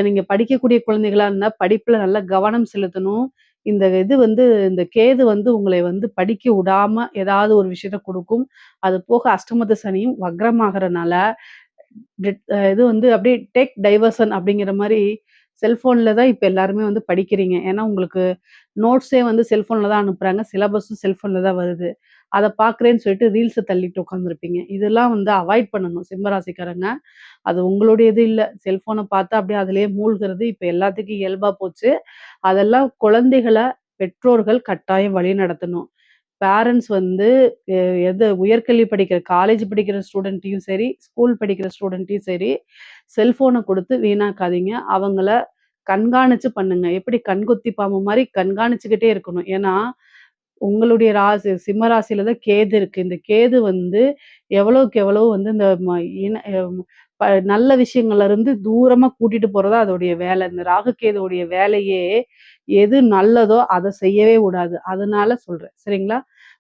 நீங்க படிக்கக்கூடிய குழந்தைகளா இருந்தா படிப்புல நல்ல கவனம் செலுத்தணும். இந்த இது வந்து இந்த கேது வந்து உங்களை வந்து படிக்க விடாம ஏதாவது ஒரு விஷயத்த குடுக்கும். அது போக அஷ்டமத்து சனியும் வக்ரமாகறனால இது வந்து அப்படியே டேக் டைவர்ஷன் அப்படிங்கிற மாரி செல்ஃபோன்ல தான் இப்ப எல்லாருமே வந்து படிக்கிறீங்க. ஏன்னா உங்களுக்கு நோட்ஸே வந்து செல்ஃபோன்ல தான் அனுப்புறாங்க. சிலபஸும் செல்ஃபோன்ல தான் வருது. அத பார்க்குறேன்னு சொல்லிட்டு ரீல்ஸ தள்ளிட்டு உட்காந்துருப்பீங்க. இதெல்லாம் வந்து அவாய்ட் பண்ணணும் சிம்ம ராசிக்காரங்க. அது உங்களுடைய இது இல்ல. செல்ஃபோன பார்த்தா அப்படியே அதிலேயே மூழ்குறது இப்ப எல்லாத்துக்கும் இயல்பா போச்சு. அதெல்லாம் குழந்தைகள பெற்றோர்கள் கட்டாயம் வழிநடத்தணும். பேரண்ட்ஸ் வந்து எ எது உயர்கல்வி படிக்கிற காலேஜ் படிக்கிற ஸ்டூடெண்ட்டையும் சரி, ஸ்கூல் படிக்கிற ஸ்டூடெண்ட்டையும் சரி, செல்ஃபோன குடுத்து வீணாக்காதீங்க. அவங்கள கண்காணிச்சு பண்ணுங்க. எப்படி கண்கொத்தி பாம்பு மாரி கண்காணிச்சுக்கிட்டே இருக்கணும். ஏன்னா, உங்களுடைய ராசி சிம்ம ராசியில தான் கேது இருக்கு. இந்த கேது வந்து எவ்வளவுக்கு எவ்வளோ வந்து இந்த இன நல்ல விஷயங்கள்ல இருந்து தூரமா கூட்டிட்டு போறது தான் அதோடைய வேலை. இந்த ராகு கேதுவுடைய வேலையே எது நல்லதோ அத செய்யவே விடாது. அதனால சொல்றேன். சரிங்களா?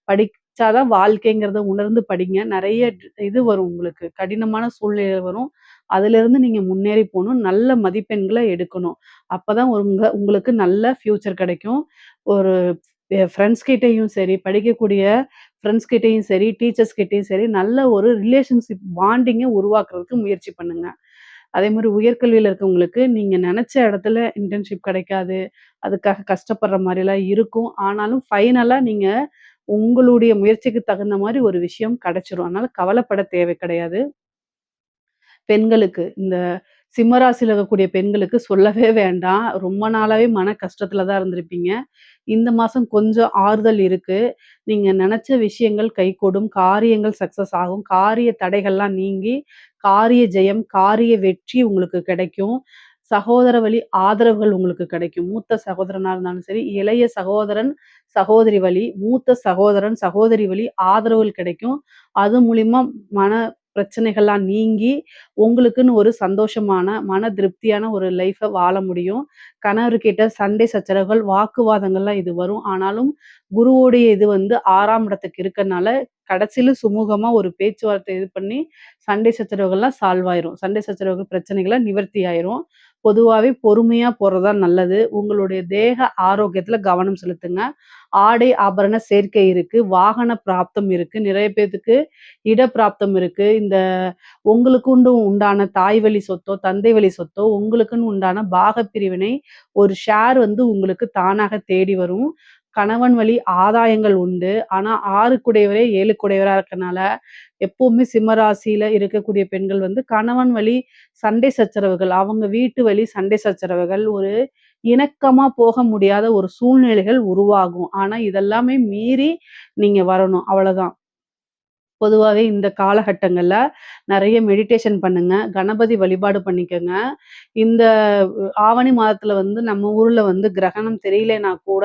படிச்சா தான் வாழ்க்கைங்கிறத உணர்ந்து படிங்க. நெறைய இது வரும் உங்களுக்கு. கடினமான சூழ்நிலை வரும். அதிலிருந்து நீங்க முன்னேறி போணும். நல்ல மதிப்பெண்கள எடுக்கணும். அப்பதான் உங்களுக்கு நல்ல ஃப்யூச்சர் கிடைக்கும். ஒரு ஃப்ரெண்ட்ஸ் கிட்டயும் சரி, படிக்கக்கூடிய ஃப்ரெண்ட்ஸ் கிட்டயும் சரி, டீச்சர்ஸ் கிட்டயும் சரி, நல்ல ஒரு ரிலேஷன்ஷிப் பாண்டிங்க உருவாக்குறதுக்கு முயற்சி பண்ணுங்க. அதேமாரி உயர்கல்வியில இருக்கவங்களுக்கு நீங்க நெனச்ச இடத்துல இன்டர்ன்ஷிப் கிடைக்காது. அதுக்காக கஷ்டப்படுற மாரிலாம் இருக்கும். ஆனாலும் ஃபைனலா நீங்க உங்களுடைய முயற்சிக்கு தகுந்த மாரி ஒரு விஷயம் கிடைச்சிரும். அதனால கவலைப்பட தேவை கிடையாது. பெண்களுக்கு இந்த சிம்ம ராசியில இருக்கக்கூடிய பெண்களுக்கு சொல்லவே வேண்டாம். ரொம்ப நாளாவே மன கஷ்டத்துல தான் இருந்திருப்பீங்க. இந்த மாசம் கொஞ்சம் ஆறுதல் இருக்கு. நீங்க நெனச்ச விஷயங்கள் கைகூடும். காரியங்கள் சக்சஸ் ஆகும். காரிய தடைகள்லாம் நீங்கி, காரிய ஜெயம், காரிய வெற்றி உங்களுக்கு கிடைக்கும். சகோதர வழி ஆதரவுகள் உங்களுக்கு கிடைக்கும். மூத்த சகோதரனா இருந்தாலும் சரி, இளைய சகோதரன், சகோதரி வழி, மூத்த சகோதரன், சகோதரி வழி ஆதரவுகள் கிடைக்கும். அது மூலியமா மன பிரச்சனைகள்லாம் நீங்கி, உங்களுக்குன்னு ஒரு சந்தோஷமான, மன திருப்தியான ஒரு லைஃப வாழ முடியும். கணவர்கிட்ட சண்டை சச்சரவுகள், வாக்குவாதங்கள்லாம் இது வரும். ஆனாலும் குருவுடைய இது வந்து 6ஆம் இடத்துக்கு இருக்கனால, கடைசில சுமூகமா ஒரு பேச்சுவார்த்தை இது பண்ணி, சண்டை சச்சரவுகள்லாம் சால்வ் ஆயிரும். சண்டை சச்சரவுகள் பிரச்சனைகள்லாம் நிவர்த்தி ஆயிரும். பொதுவாவே பொறுமையா போறது தான் நல்லது. உங்களுடைய தேக ஆரோக்கியத்துல கவனம் செலுத்துங்க. ஆடை, ஆபரண சேர்க்கை இருக்கு. வாகன பிராப்தம் இருக்கு. நிறைய பேத்துக்கு இட பிராப்தம் இருக்கு. இந்த உங்களுக்குண்டு உண்டான தாய் வழி சொத்தோ, தந்தை வழி சொத்தோ, உங்களுக்குன்னு உண்டான பாகப் பிரிவினை ஒரு ஷேர் வந்து உங்களுக்கு தானாக தேடி வரும். கணவன் வழி ஆதாயங்கள் உண்டு. ஆனா 6 குடையவரே 7 குடையவரா இருக்கனால, எப்பவுமே சிம்ம ராசியில இருக்கக்கூடிய பெண்கள் வந்து கணவன் வழி சண்டை சச்சரவுகள், அவங்க வீட்டு வழி சண்டை சச்சரவுகள், ஒரு இணக்கமா போக முடியாத ஒரு சூழ்நிலைகள் உருவாகும். ஆனா இதெல்லாமே மீறி நீங்க வரணும். அவ்வளதான். பொதுவாவே இந்த காலகட்டங்கள்ல நெறைய மெடிடேஷன் பண்ணுங்க. கணபதி வழிபாடு பண்ணிக்கங்க. இந்த ஆவணி மாதத்துல வந்து நம்ம ஊர்ல வந்து கிரகணம் தெரியலைன்னா கூட,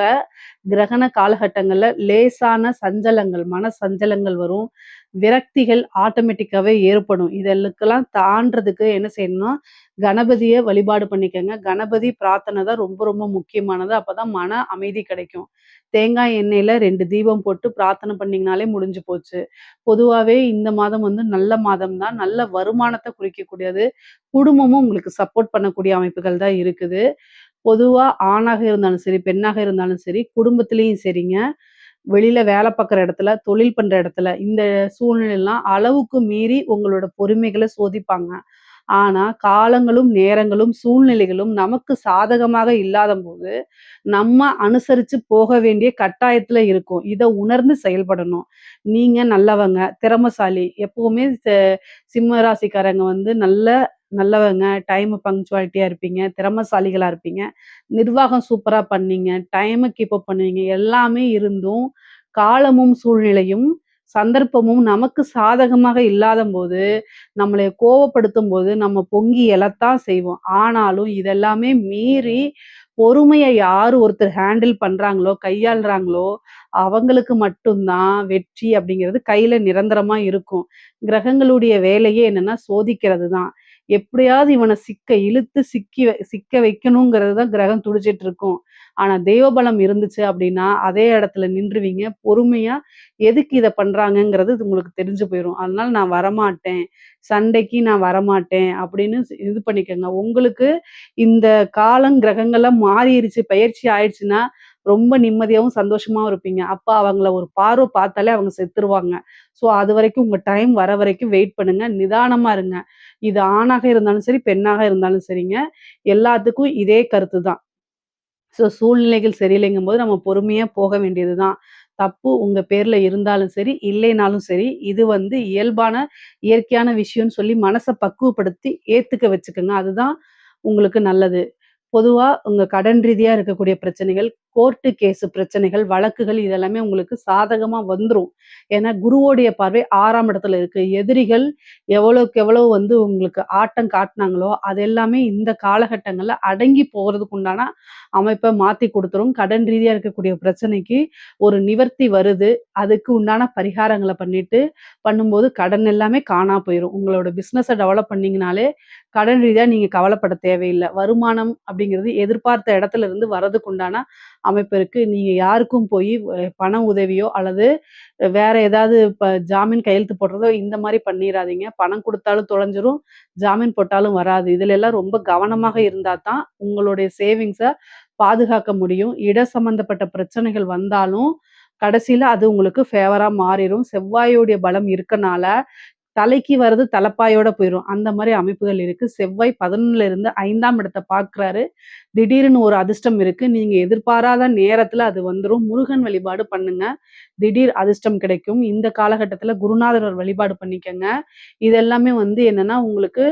கிரகண காலகட்டங்கள்ல லேசான சஞ்சலங்கள், மன சஞ்சலங்கள் வரும். விரக்திகள் ஆட்டோமேட்டிக்காவே ஏற்படும். இதெல்லாம் தாண்டுறதுக்கு என்ன செய்யணும்னா, கணபதிய வழிபாடு பண்ணிக்கங்க. கணபதி பிரார்த்தனை தான் ரொம்ப ரொம்ப முக்கியமானது. அப்பதான் மன அமைதி கிடைக்கும். தேங்காய் எண்ணெயில 2 தீபம் போட்டு பிரார்த்தனை பண்ணீங்கனாலே முடிஞ்சு போச்சு. பொதுவாவே இந்த மாதம் வந்து நல்ல மாதம் தான். நல்ல வருமானத்த குறிக்கக்கூடியது. குடும்பமும் உங்களுக்கு சப்போர்ட் பண்ணக்கூடிய அமைப்புகள் தான் இருக்குது. பொதுவா ஆணாக இருந்தாலும் சரி, பெண்ணாக இருந்தாலும் சரி, குடும்பத்திலயும் சரிங்க, வெளியில வேலை பார்க்குற இடத்துல, தொழில் பண்ற இடத்துல, இந்த சூழ்நிலைலாம் அளவுக்கு மீறி உங்களோட பொறுமைகள சோதிப்பாங்க. ஆனா, காலங்களும், நேரங்களும், சூழ்நிலைகளும் நமக்கு சாதகமாக இல்லாதம்போது, நம்ம அனுசரிச்சு போக வேண்டிய கட்டாயத்துல இருக்கோம். இத உணர்ந்து செயல்படணும். நீங்க நல்லவங்க, திறமைசாலி, எப்பவுமே சிம்ம ராசிக்காரங்க வந்து நல்லவங்க, டைம் பங்க்சுவாலிட்டியா இருப்பீங்க, திறமைசாலிகளா இருப்பீங்க, நிர்வாகம் சூப்பரா பண்ணீங்க, டைம கீப் அப் பண்ணுவீங்க. எல்லாமே இருந்தும், காலமும், சூழ்நிலையும், சந்தர்ப்பமும் நமக்கு சாதகமாக இல்லாதம்போது, நம்மளைய கோவப்படுத்தும்போது, நம்ம பொங்கி எழத்தான் செய்வோம். ஆனாலும் இதெல்லாமே மீறி, பொறுமைய யாரு ஒருத்தர் ஹேண்டில் பண்றாங்களோ, கையாளுறாங்களோ, அவங்களுக்கு மட்டும் தான் வெற்றி அப்படிங்கிறது கையில நிரந்தரமா இருக்கும். கிரகங்களுடைய வேலையே என்னன்னா சோதிக்கிறது தான். எப்படியாவது இவன இழுத்து சிக்க வைக்கணுங்கிறது தான் கிரகம் துடிச்சிட்டு இருக்கும். ஆனா தெய்வ பலம் இருந்துச்சு அப்படின்னா, அதே இடத்துல நின்றுவீங்க. பொறுமையா எதுக்கு இத பண்றாங்கங்கிறது உங்களுக்கு தெரிஞ்சு போயிரும். அதனால நான் வரமாட்டேன். சண்டைக்கு நான் வரமாட்டேன் அப்படின்னு இது பண்ணிக்கங்க. உங்களுக்கு இந்த காலம், கிரகங்கள்லாம் மாறிருச்சு, பெயர்ச்சி ஆயிடுச்சுன்னா, ரொம்ப நிம்மதியாவும், சந்தோஷமாவும் இருப்பீங்க. அப்ப அவங்கள ஒரு பார்வை பார்த்தாலே அவங்க செத்துருவாங்க. ஸோ அதுவரைக்கும் உங்க டைம் வர வரைக்கும் வெயிட் பண்ணுங்க. நிதானமா இருங்க. இது ஆணாக இருந்தாலும் சரி, பெண்ணாக இருந்தாலும் சரிங்க. எல்லாத்துக்கும் இதே கருத்து தான். ஸோ சூழ்நிலைகள் சரியில்லைங்கும்போது நம்ம பொறுமையா போக வேண்டியது தான். தப்பு உங்க பேர்ல இருந்தாலும் சரி, இல்லைனாலும் சரி, இது வந்து இயல்பான, இயற்கையான விஷயம்னு சொல்லி மனச பக்குவப்படுத்தி ஏத்துக்க வச்சுக்கங்க. அதுதான் உங்களுக்கு நல்லது. பொதுவா உங்க கடன் ரீதியா இருக்கக்கூடிய பிரச்சனைகள், கோர்ட்டு கேஸ் பிரச்சனைகள், வழக்குகள் இதெல்லாமே உங்களுக்கு சாதகமா வந்துரும். ஏன்னா குருவோடைய பார்வை 6ஆம் இடத்துல இருக்கு. எதிரிகள் எவ்வளவுக்கு எவ்வளவு வந்து உங்களுக்கு ஆட்டம் காட்டுனாங்களோ, அது எல்லாமே இந்த காலகட்டங்கள்ல அடங்கி போறதுக்கு உண்டான அமைப்ப மாத்தி குடுத்துரும். கடன் ரீதியா இருக்கக்கூடிய பிரச்சனைக்கு ஒரு நிவர்த்தி வருது. அதுக்கு உண்டான பரிகாரங்கள பண்ணும்போது கடன் எல்லாமே காணா போயிரும். உங்களோட பிசினஸ டெவலப் பண்ணீங்கனாலே, கடன் ரீதியா நீங்க கவலைப்பட தேவையில்ல. வருமானம் அப்படிங்கிறது எதிர்பார்த்த இடத்துல இருந்து வரதுக்கு உண்டான அமைப்பு இருக்கு. நீங்க யாருக்கும் போயி பண உதவியோ அல்லது வேற ஏதாவது ஜாமீன் கையெழுத்து போடுறதோ இந்த மாரி பண்ணிறாதீங்க. பணம் குடுத்தாலும் தொலைஞ்சிரும், ஜாமீன் போட்டாலும் வராது. இதுல எல்லாம் ரொம்ப கவனமாக இருந்தா தான் உங்களுடைய சேவிங்ஸ பாதுகாக்க முடியும். இட சம்மந்தப்பட்ட பிரச்சனைகள் வந்தாலும், கடைசியில அது உங்களுக்கு ஃபேவரா மாறிரும். செவ்வாயோடைய பலம் இருக்கனால, தலைக்கு வர்றது தலப்பாயோட போயிரும். அந்த மாரி அமைப்புகள் இருக்கு. செவ்வாய் 11ல இருந்து 5ஆம் இடத்த பார்க்குறாரு. திடீர்னு ஒரு அதிர்ஷ்டம் இருக்கு. நீங்க எதிர்பாராத நேரத்துல அது வந்துரும். முருகன் வழிபாடு பண்ணுங்க. திடீர் அதிர்ஷ்டம் கிடைக்கும். இந்த காலகட்டத்துல குருநாதர் வழிபாடு பண்ணிக்கங்க. இது எல்லாமே வந்து என்னன்னா, உங்களுக்கு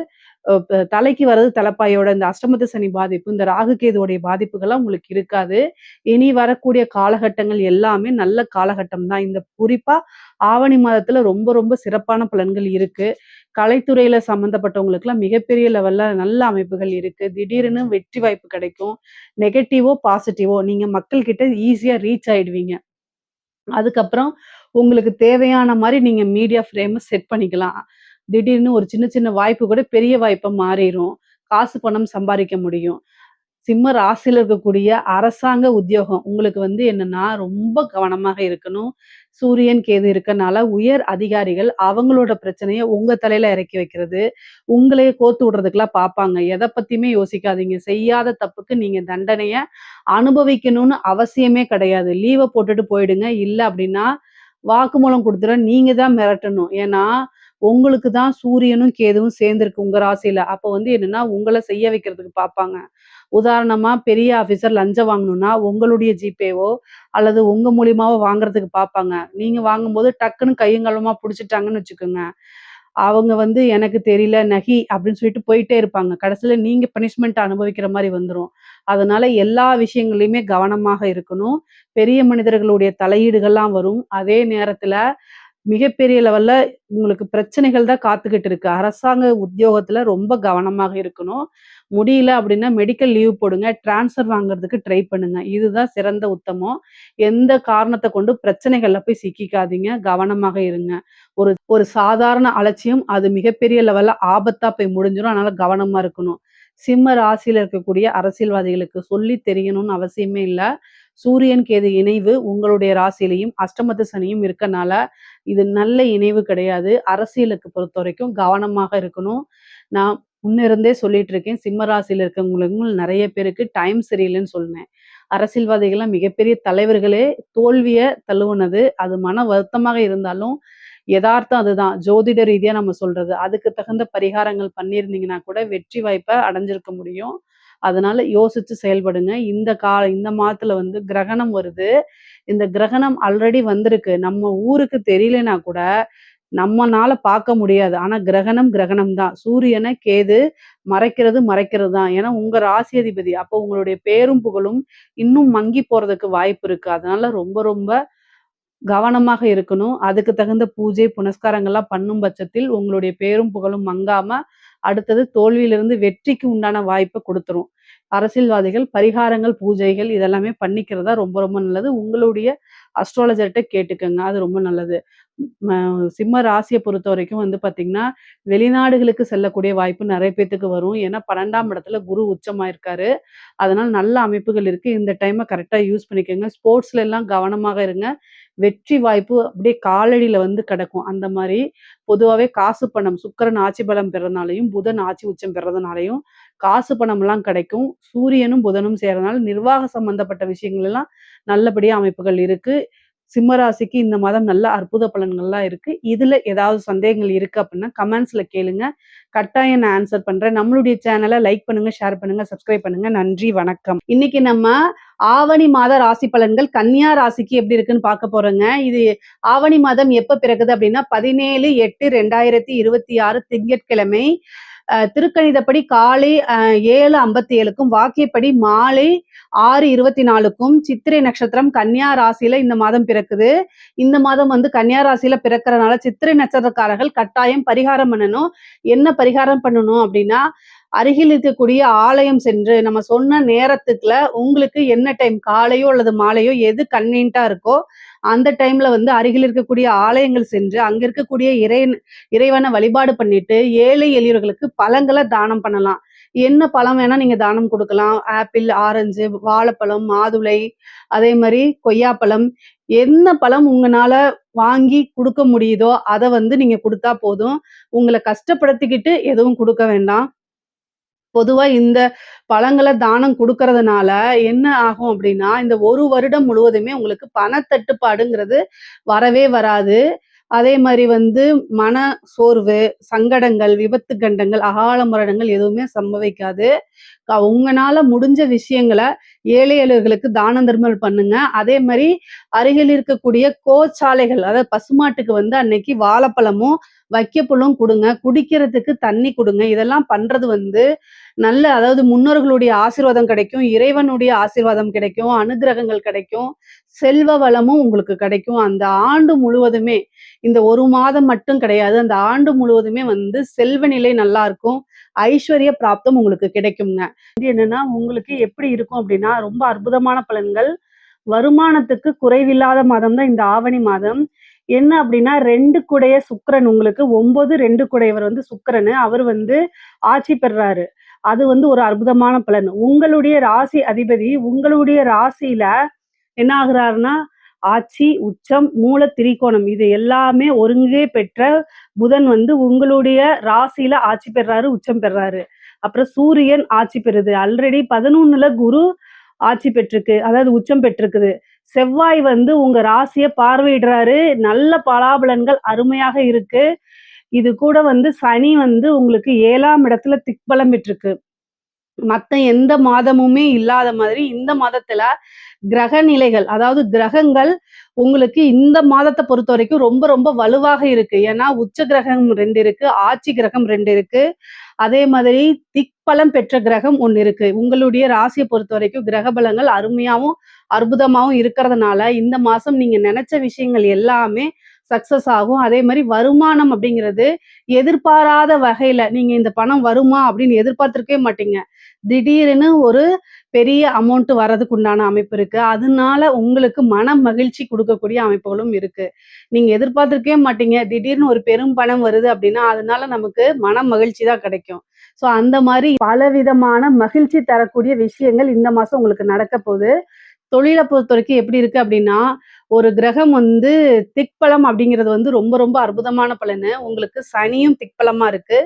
தலைக்கு வர்றது தலப்பாயோட இந்த அஷ்டமத்து சனி பாதிப்பு, இந்த ராகு கேதுவோடைய பாதிப்புகள்லாம் உங்களுக்கு இருக்காது. இனி வரக்கூடிய காலகட்டங்கள் எல்லாமே நல்ல காலகட்டம் தான். இந்த குறிப்பா ஆவணி மாதத்துல ரொம்ப ரொம்ப சிறப்பான பலன்கள் இருக்கு. கலைத்துறையில சம்மந்தப்பட்டவங்களுக்குலாம் மிகப்பெரிய லெவல்ல நல்ல அமைப்புகள் இருக்கு. திடீர்னு வெற்றி வாய்ப்பு கிடைக்கும். நெகட்டிவோ, பாசிட்டிவோ நீங்க மக்கள் கிட்ட ஈஸியா ரீச் ஆயிடுவீங்க. அதுக்கப்புறம் உங்களுக்கு தேவையான மாரி நீங்க மீடியா ஃப்ரேம செட் பண்ணிக்கலாம். திடீர்னு ஒரு சின்ன சின்ன வாய்ப்பு கூட பெரிய வாய்ப்பா மாறிரும். காசு, பணம் சம்பாரிக்க முடியும். சிம்ம ராசியில இருக்கக்கூடிய அரசாங்க உத்தியோகம் உங்களுக்கு வந்து என்னன்னா, ரொம்ப கவனமாக இருக்கணும். சூரியன், கேது இருக்கனால உயர் அதிகாரிகள் அவங்களோட பிரச்சனைய உங்க தலையில இறக்கி வைக்கிறது, உங்களையே கோத்து விடுறதுக்குலாம் பார்ப்பாங்க. எத பத்தியுமே யோசிக்காதீங்க. செய்யாத தப்புக்கு நீங்க தண்டனைய அனுபவிக்கணும்னு அவசியமே கிடையாது. லீவ போட்டுட்டு போயிடுங்க. இல்ல அப்டின்னா, வாக்குமூலம் குடுத்துருவேன். நீங்க தான் மிரட்டணும். ஏன்னா, உங்களுக்கு தான் சூரியனும், கேதுவும் சேர்ந்திருக்கு உங்க ராசியில. அப்ப வந்து என்னன்னா, உங்கள செய்ய வைக்கிறதுக்கு பார்ப்பாங்க. உதாரணமா பெரிய ஆஃபீசர் லஞ்சம் வாங்கணும்னா, உங்களுடைய ஜிபேவோ அல்லது உங்க மூலியமாவோ வாங்குறதுக்கு பார்ப்பாங்க. நீங்க வாங்கும்போது டக்குன்னு கையும் களவுமா புடிச்சுட்டாங்கன்னு வச்சுக்கோங்க. அவங்க வந்து எனக்கு தெரியல நகி அப்படின்னு சொல்லிட்டு போயிட்டே இருப்பாங்க. கடைசியில நீங்க பனிஷ்மென்ட் அனுபவிக்கிற மாரி வந்துரும். அதனால எல்லா விஷயங்கள்லயுமே கவனமாக இருக்கணும். பெரிய மனிதர்களுடைய தலையீடுகள்லாம் வரும். அதே நேரத்துல மிகப்பெரிய லெவல்ல உங்களுக்கு பிரச்சனைகள் தான் காத்துக்கிட்டு இருக்கு. அரசாங்க உத்தியோகத்துல ரொம்ப கவனமாக இருக்கணும். முடியல அப்படின்னா மெடிக்கல் லீவ் போடுங்க. ட்ரான்ஸ்ஃபர் வாங்குறதுக்கு ட்ரை பண்ணுங்க. இதுதான் சிறந்த உத்தமம். எந்த காரணத்த கொண்டு பிரச்சனைகள்ல போய் சிக்கிக்காதீங்க. கவனமாக இருங்க. ஒரு ஒரு சாதாரண அலட்சியம் அது மிகப்பெரிய லெவல்ல ஆபத்தா போய் முடிஞ்சிரும். அதனால கவனமா இருக்கணும். சிம்ம ராசியில இருக்கக்கூடிய அரசியல்வாதிகளுக்கு சொல்லி தெரியணும்னு அவசியமே இல்ல. சூரியன், கேது இணைவு உங்களுடைய ராசியிலயும் அஷ்டமத்து சனியும் இருக்கனால, இது நல்ல இணைவு கிடையாது. அரசியலுக்கு பொறுத்தவரைக்கும் கவனமாக இருக்கணும். நான் முன்ன இருந்தே சொல்லிட்டு இருக்கேன். சிம்ம ராசியில இருக்கவங்களுக்கும் நெறைய பேருக்கு டைம் சரியில்லன்னு சொன்னேன். அரசியல்வாதிகள்லாம் மிகப்பெரிய தலைவர்களே தோல்விய தழுவுனது. அது மன வருத்தமாக இருந்தாலும், எதார்த்தம் அதுதான். ஜோதிட ரீதியா நம்ம சொல்றது. அதுக்கு தகுந்த பரிகாரங்கள் பண்ணியிருந்தீங்கன்னா கூட வெற்றி வாய்ப்ப அடைஞ்சிருக்க முடியும். அதனால யோசிச்சு செயல்படுங்க. இந்த மாதத்துல வந்து கிரகணம் வருது. இந்த கிரகணம் ஆல்ரெடி வந்திருக்கு. நம்ம ஊருக்கு தெரியலனா கூட, நம்மனால பார்க்க முடியாது. ஆனா கிரகணம், கிரகணம் தான். சூரியன கேது மறைக்கிறது தான். ஏன்னா உங்க ராசி அதிபதி. அப்போ உங்களுடைய பேரும் புகழும் இன்னும் மங்கி போறதுக்கு வாய்ப்பு இருக்கு. அதனால ரொம்ப ரொம்ப கவனமாக இருக்கணும். அதுக்கு தகுந்த பூஜை, புனஸ்காரங்கள்லாம் பண்ணும் பட்சத்தில் உங்களுடைய பேரும் புகழும் மங்காம, அடுத்தது தோல்வியிலிருந்து வெற்றிக்கு உண்டான வாய்ப்ப குடுத்துரும். அரசியல்வாதிகள் பரிகாரங்கள், பூஜைகள் இதெல்லாமே பண்ணிக்கிறதா ரொம்ப ரொம்ப நல்லது. உங்களுடைய அஸ்ட்ராலஜர்ட்ட கேட்டுக்கங்க. அது ரொம்ப நல்லது. சிம்ம ராசிய பொறுத்தவரைக்கும் வந்து பார்த்தீங்கன்னா, வெளிநாடுகளுக்கு செல்லக்கூடிய வாய்ப்பு நெறைய பேத்துக்கு வரும். ஏன்னா 12ஆம் இடத்துல குரு உச்சமாயிருக்காரு. அதனால நல்ல அமைப்புகள் இருக்கு. இந்த டைம கரெக்ட்டா யூஸ் பண்ணிக்கங்க. ஸ்போர்ட்ஸ்லலாம் கவனமாக இருங்க. வெற்றி வாய்ப்பு அப்படியே காலடியில வந்து கிடக்கும். அந்த மாரி பொதுவாவே காசு பணம் சுக்கிரன் ஆட்சி பலம் பெறனாலயும், புதன் ஆட்சி உச்சம் பெறதுனாலயும் காசு பணம்லாம் கிடைக்கும். சூரியனும், புதனும் சேர்றனால நிர்வாக சம்பந்தப்பட்ட விஷயங்கள் எல்லாம் நல்லபடியா அமைப்புகள் இருக்கு. சிம்ம ராசிக்கு இந்த மாதம் நல்ல அற்புத பலன்கள்லாம் இருக்கு. இதுல ஏதாவது சந்தேகங்கள் இருக்கு அப்படின்னா, கமெண்ட்ஸ்ல கேளுங்க. கட்டாயம் நான் ஆன்சர் பண்றேன். நம்மளுடைய சேனல லைக் பண்ணுங்க, ஷேர் பண்ணுங்க, சப்ஸ்கிரைப் பண்ணுங்க. நன்றி, வணக்கம். இன்னைக்கு நம்ம ஆவணி மாத ராசி பலன்கள் கன்னியா ராசிக்கு எப்படி இருக்குன்னு பார்க்க போறோங்க. இது ஆவணி மாதம் எப்ப பிறக்குது அப்படின்னா 17/8/2026 திங்கட்கிழமை. திருக்கணிதப்படி காலை 7:57க்கும் வாக்கியப்படி மாலை 6:24க்கும் சித்திரை நட்சத்திரம் கன்னியா ராசியில இந்த மாதம் பிறக்குது. இந்த மாதம் வந்து கன்னியா ராசியில பிறக்கறனால சித்திரை நட்சத்திரக்காரர்கள் கட்டாயம் பரிகாரம் பண்ணணும். என்ன பரிகாரம் பண்ணணும் அப்படின்னா, அருகில் இருக்கக்கூடிய ஆலயம் சென்று நம்ம சொன்ன நேரத்துக்குள்ள உங்களுக்கு என்ன டைம் காலையோ அல்லது மாலையோ எது கன்வீனியன்ட்டா இருக்கோ அந்த டைம்ல வந்து அருகில் இருக்கக்கூடிய ஆலயங்கள் சென்று அங்க இருக்கக்கூடிய இறைவனை வழிபாடு பண்ணிட்டு ஏழை எளியவர்களுக்கு பழங்களை தானம் பண்ணலாம். என்ன பழம் வேணா நீங்க தானம் கொடுக்கலாம். ஆப்பிள், ஆரஞ்சு, வாழைப்பழம், மாதுளை, அதே மாதிரி கொய்யாப்பழம், என்ன பழம் உங்களால வாங்கி கொடுக்க முடியுதோ அதை வந்து நீங்க கொடுத்தா போதும். உங்களை கஷ்டப்படுத்திக்கிட்டு எதுவும் கொடுக்க வேண்டாம். பொதுவா இந்த பழங்கள தானம் குடுக்கறதுனால என்ன ஆகும் அப்படின்னா, இந்த 1 வருடம் முழுவதுமே உங்களுக்கு பணத்தட்டுப்பாடுங்கிறது வரவே வராது. அதே மாரி வந்து மன சோர்வு, சங்கடங்கள், விபத்து கண்டங்கள், அகால மரணங்கள் எதுவுமே சம்பவிக்காது. உங்கனால முடிஞ்ச விஷயங்கள ஏழை எளியவர்களுக்கு தான தர்மம் பண்ணுங்க. அதே மாரி அருகில் இருக்கக்கூடிய கோச்சாலைகள், அதாவது பசுமாட்டுக்கு வந்து அன்னைக்கு வாழைப்பழமும், வைக்கப்புல்லும் குடுங்க. குடிக்கிறதுக்கு தண்ணி குடுங்க. இதெல்லாம் பண்றது வந்து நல்ல அதாவது முன்னோர்களுடைய ஆசீர்வாதம் கிடைக்கும். இறைவனுடைய ஆசீர்வாதம் கிடைக்கும். அனுக்கிரகங்கள் கிடைக்கும். செல்வ வளமும் உங்களுக்கு கிடைக்கும். அந்த ஆண்டு முழுவதுமே இந்த 1 மாதம் மட்டும் கிடையாது. அந்த ஆண்டு முழுவதுமே வந்து செல்வ நிலை நல்லா இருக்கும். ஐஸ்வர்ய பிராப்தம் உங்களுக்கு கிடைக்கும்ங்க. இது என்னன்னா, உங்களுக்கு எப்படி இருக்கும் அப்படின்னா, ரொம்ப அற்புதமான பலன்கள். வருமானத்துக்கு குறைவில்லாத மாதம் தான் இந்த ஆவணி மாதம். என்ன அப்படின்னா 2 குடைய சுக்கிரன் உங்களுக்கு 9, 2 குடையவர் வந்து சுக்கிரனு. அவர் வந்து ஆட்சி பெறுறாரு. அது வந்து ஒரு அற்புதமான பலன். உங்களுடைய ராசி அதிபதி உங்களுடைய ராசியில என்ன ஆகுறாருன்னா, ஆட்சி, உச்சம், மூல திரிகோணம் இது எல்லாமே ஒருங்கே பெற்ற புதன் வந்து உங்களுடைய ராசியில ஆட்சி பெறாரு, உச்சம் பெறாரு. அப்புறம் சூரியன் ஆட்சி பெறுது. ஆல்ரெடி 11ல குரு ஆட்சி பெற்றிருக்கு. அதாவது உச்சம் பெற்றிருக்குது. செவ்வாய் வந்து உங்க ராசிய பார்வையிடுறாரு. நல்ல பலாபலன்கள் அருமையாக இருக்கு. இது கூட வந்து சனி வந்து உங்களுக்கு 7ஆம் இடத்துல திக்பலம் பெற்றிருக்கு. மத்த எந்த மாதமுமே இல்லாத மாதிரி இந்த மாதத்துல கிரக நிலைகள் அதாவது கிரகங்கள் உங்களுக்கு இந்த மாதத்தை பொறுத்த வரைக்கும் ரொம்ப ரொம்ப வலுவாக இருக்கு. ஏன்னா உச்ச கிரகம் 2 இருக்கு, ஆட்சி கிரகம் 2 இருக்கு. அதே மாதிரி திக்பலம் பெற்ற கிரகம் 1 இருக்கு. உங்களுடைய ராசியை பொறுத்த வரைக்கும் கிரக பலங்கள் அருமையாவும் அற்புதமாவும் இருக்கிறதுனால இந்த மாசம் நீங்க நினைச்ச விஷயங்கள் எல்லாமே சக்சஸ் ஆகும். அதே மாதிரி வருமானம் அப்படிங்கிறது எதிர்பாராத வகையில நீங்க இந்த பணம் வருமா அப்படின்னு எதிர்பார்த்திருக்கவே மாட்டீங்க. திடீர்னு ஒரு பெரிய அமௌண்ட் வர்றதுக்கு உண்டான அமைப்பு இருக்கு. அதனால உங்களுக்கு மன மகிழ்ச்சி குடுக்கக்கூடிய அமைப்புகளும் இருக்கு. நீங்க எதிர்பார்த்திருக்கவே மாட்டீங்க. திடீர்னு ஒரு பெரும் பணம் வருது அப்படின்னா, அதனால நமக்கு மன மகிழ்ச்சி தான் கிடைக்கும். ஸோ அந்த மாரி பலவிதமான மகிழ்ச்சி தரக்கூடிய விஷயங்கள் இந்த மாசம் உங்களுக்கு நடக்க போகுது. தொழில பொறுத்தவரைக்கும் எப்படி இருக்கு அப்படின்னா, ஒரு கிரகம் வந்து திக்பலம் அப்படிங்கிறது வந்து ரொம்ப ரொம்ப அற்புதமான பலனு. உங்களுக்கு சனியும் திக்பலமா இருக்கு.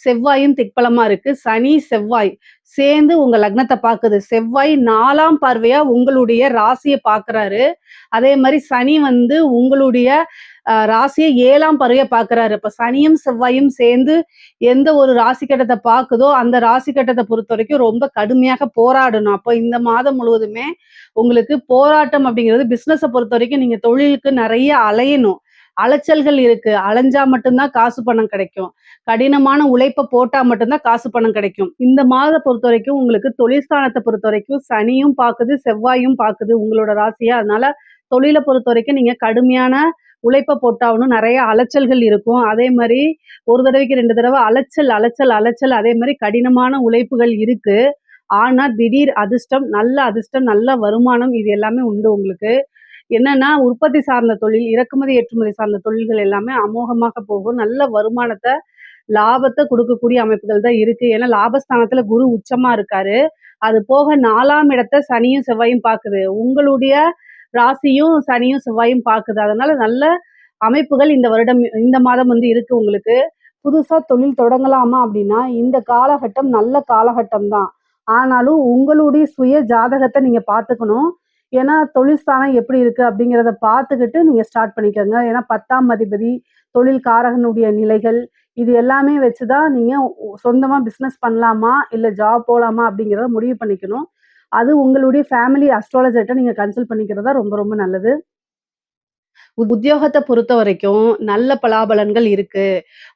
செவ்வாயும் திக்பலமா இருக்கு. சனி, செவ்வாய் சேர்ந்து உங்க லக்னத்த பாக்குது. செவ்வாய் 4ஆம் பார்வையா உங்களுடைய ராசிய பாக்குறாரு. அதே மாரி சனி வந்து உங்களுடைய ராசிய 7ஆம் பார்வையா பாக்குறாரு. அப்ப சனியும், செவ்வாயும் சேர்ந்து எந்த ஒரு ராசி கட்டத்த பாக்குதோ, அந்த ராசி கட்டத்த பொறுத்தவரைக்கும் ரொம்ப கடுமையாக போராடணும். அப்ப இந்த மாதம் முழுவதுமே உங்களுக்கு போராட்டம் அப்படிங்கிறது பிசினஸ பொறுத்தவரைக்கும் நீங்க தொழிலுக்கு நெறைய அலையணும். அலைச்சல்கள் இருக்கு. அலைஞ்சா மட்டும் தான் காசு பணம் கிடைக்கும். கடினமான உழைப்ப போட்டா மட்டும் தான் காசு பணம் கிடைக்கும். இந்த மாதத்த பொறுத்தவரைக்கும் உங்களுக்கு தொழில் ஸ்தானத்த பொறுத்தவரைக்கும் சனியும் பாக்குது, செவ்வாயும் பாக்குது உங்களோட ராசிய. அதனால தொழில பொறுத்தவரைக்கும் நீங்க கடுமையான உழைப்ப போட்டாகணும். நெறைய அலைச்சல்கள் இருக்கும். அதே மாரி 1 தடவைக்கு 2 தடவ அலைச்சல், அலைச்சல், அலைச்சல் அதே மாரி கடினமான உழைப்புகள் இருக்கு. ஆனா திடீர் அதிர்ஷ்டம், நல்ல வருமானம் இது எல்லாமே உண்டு உங்களுக்கு. என்னன்னா, உற்பத்தி சார்ந்த தொழில், இறக்குமதி, ஏற்றுமதி சார்ந்த தொழில்கள் எல்லாமே அமோகமாக போகும். நல்ல வருமானத்த, லாபத்த குடுக்கக்கூடிய அமைப்புகள் தான் இருக்கு. ஏன்னா, லாபஸ்தானத்துல குரு உச்சமா இருக்காரு. அது போக 4ஆம் இடத்த சனியும், செவ்வாயும் பாக்குது. உங்களுடைய ராசியும் சனியும், செவ்வாயும் பாக்குது. அதனால நல்ல அமைப்புகள் இந்த வருடம் இந்த மாதம் வந்து இருக்கு உங்களுக்கு. புதுசா தொழில் தொடங்கலாமா அப்படின்னா, இந்த காலகட்டம் நல்ல காலகட்டம் தான். ஆனாலும் உங்களுடைய சுய ஜாதகத்த நீங்க பாத்துக்கணும். ஏன்னா, தொழில் ஸ்தானம் எப்படி இருக்கு அப்படிங்கிறத பாத்துக்கிட்டு நீங்க ஸ்டார்ட் பண்ணிக்கங்க. ஏன்னா 10ஆம் அதிபதி, தொழில் காரகனுடைய நிலைகள், இது எல்லாமே வச்சு தான் நீங்க சொந்தமா பிசினஸ் பண்ணலாமா? இல்ல ஜாப் போலாமா? அப்படிங்கிறத முடிவு பண்ணிக்கணும். அது உங்களுடைய ஃபேமிலி அஸ்ட்ராலஜர்ட்ட நீங்க கன்சல்ட் பண்ணிக்கிறது தான் ரொம்ப ரொம்ப நல்லது. உத்தியோகத்த பொறுத்தவரைக்கும் நல்ல பலாபலன்கள் இருக்கு.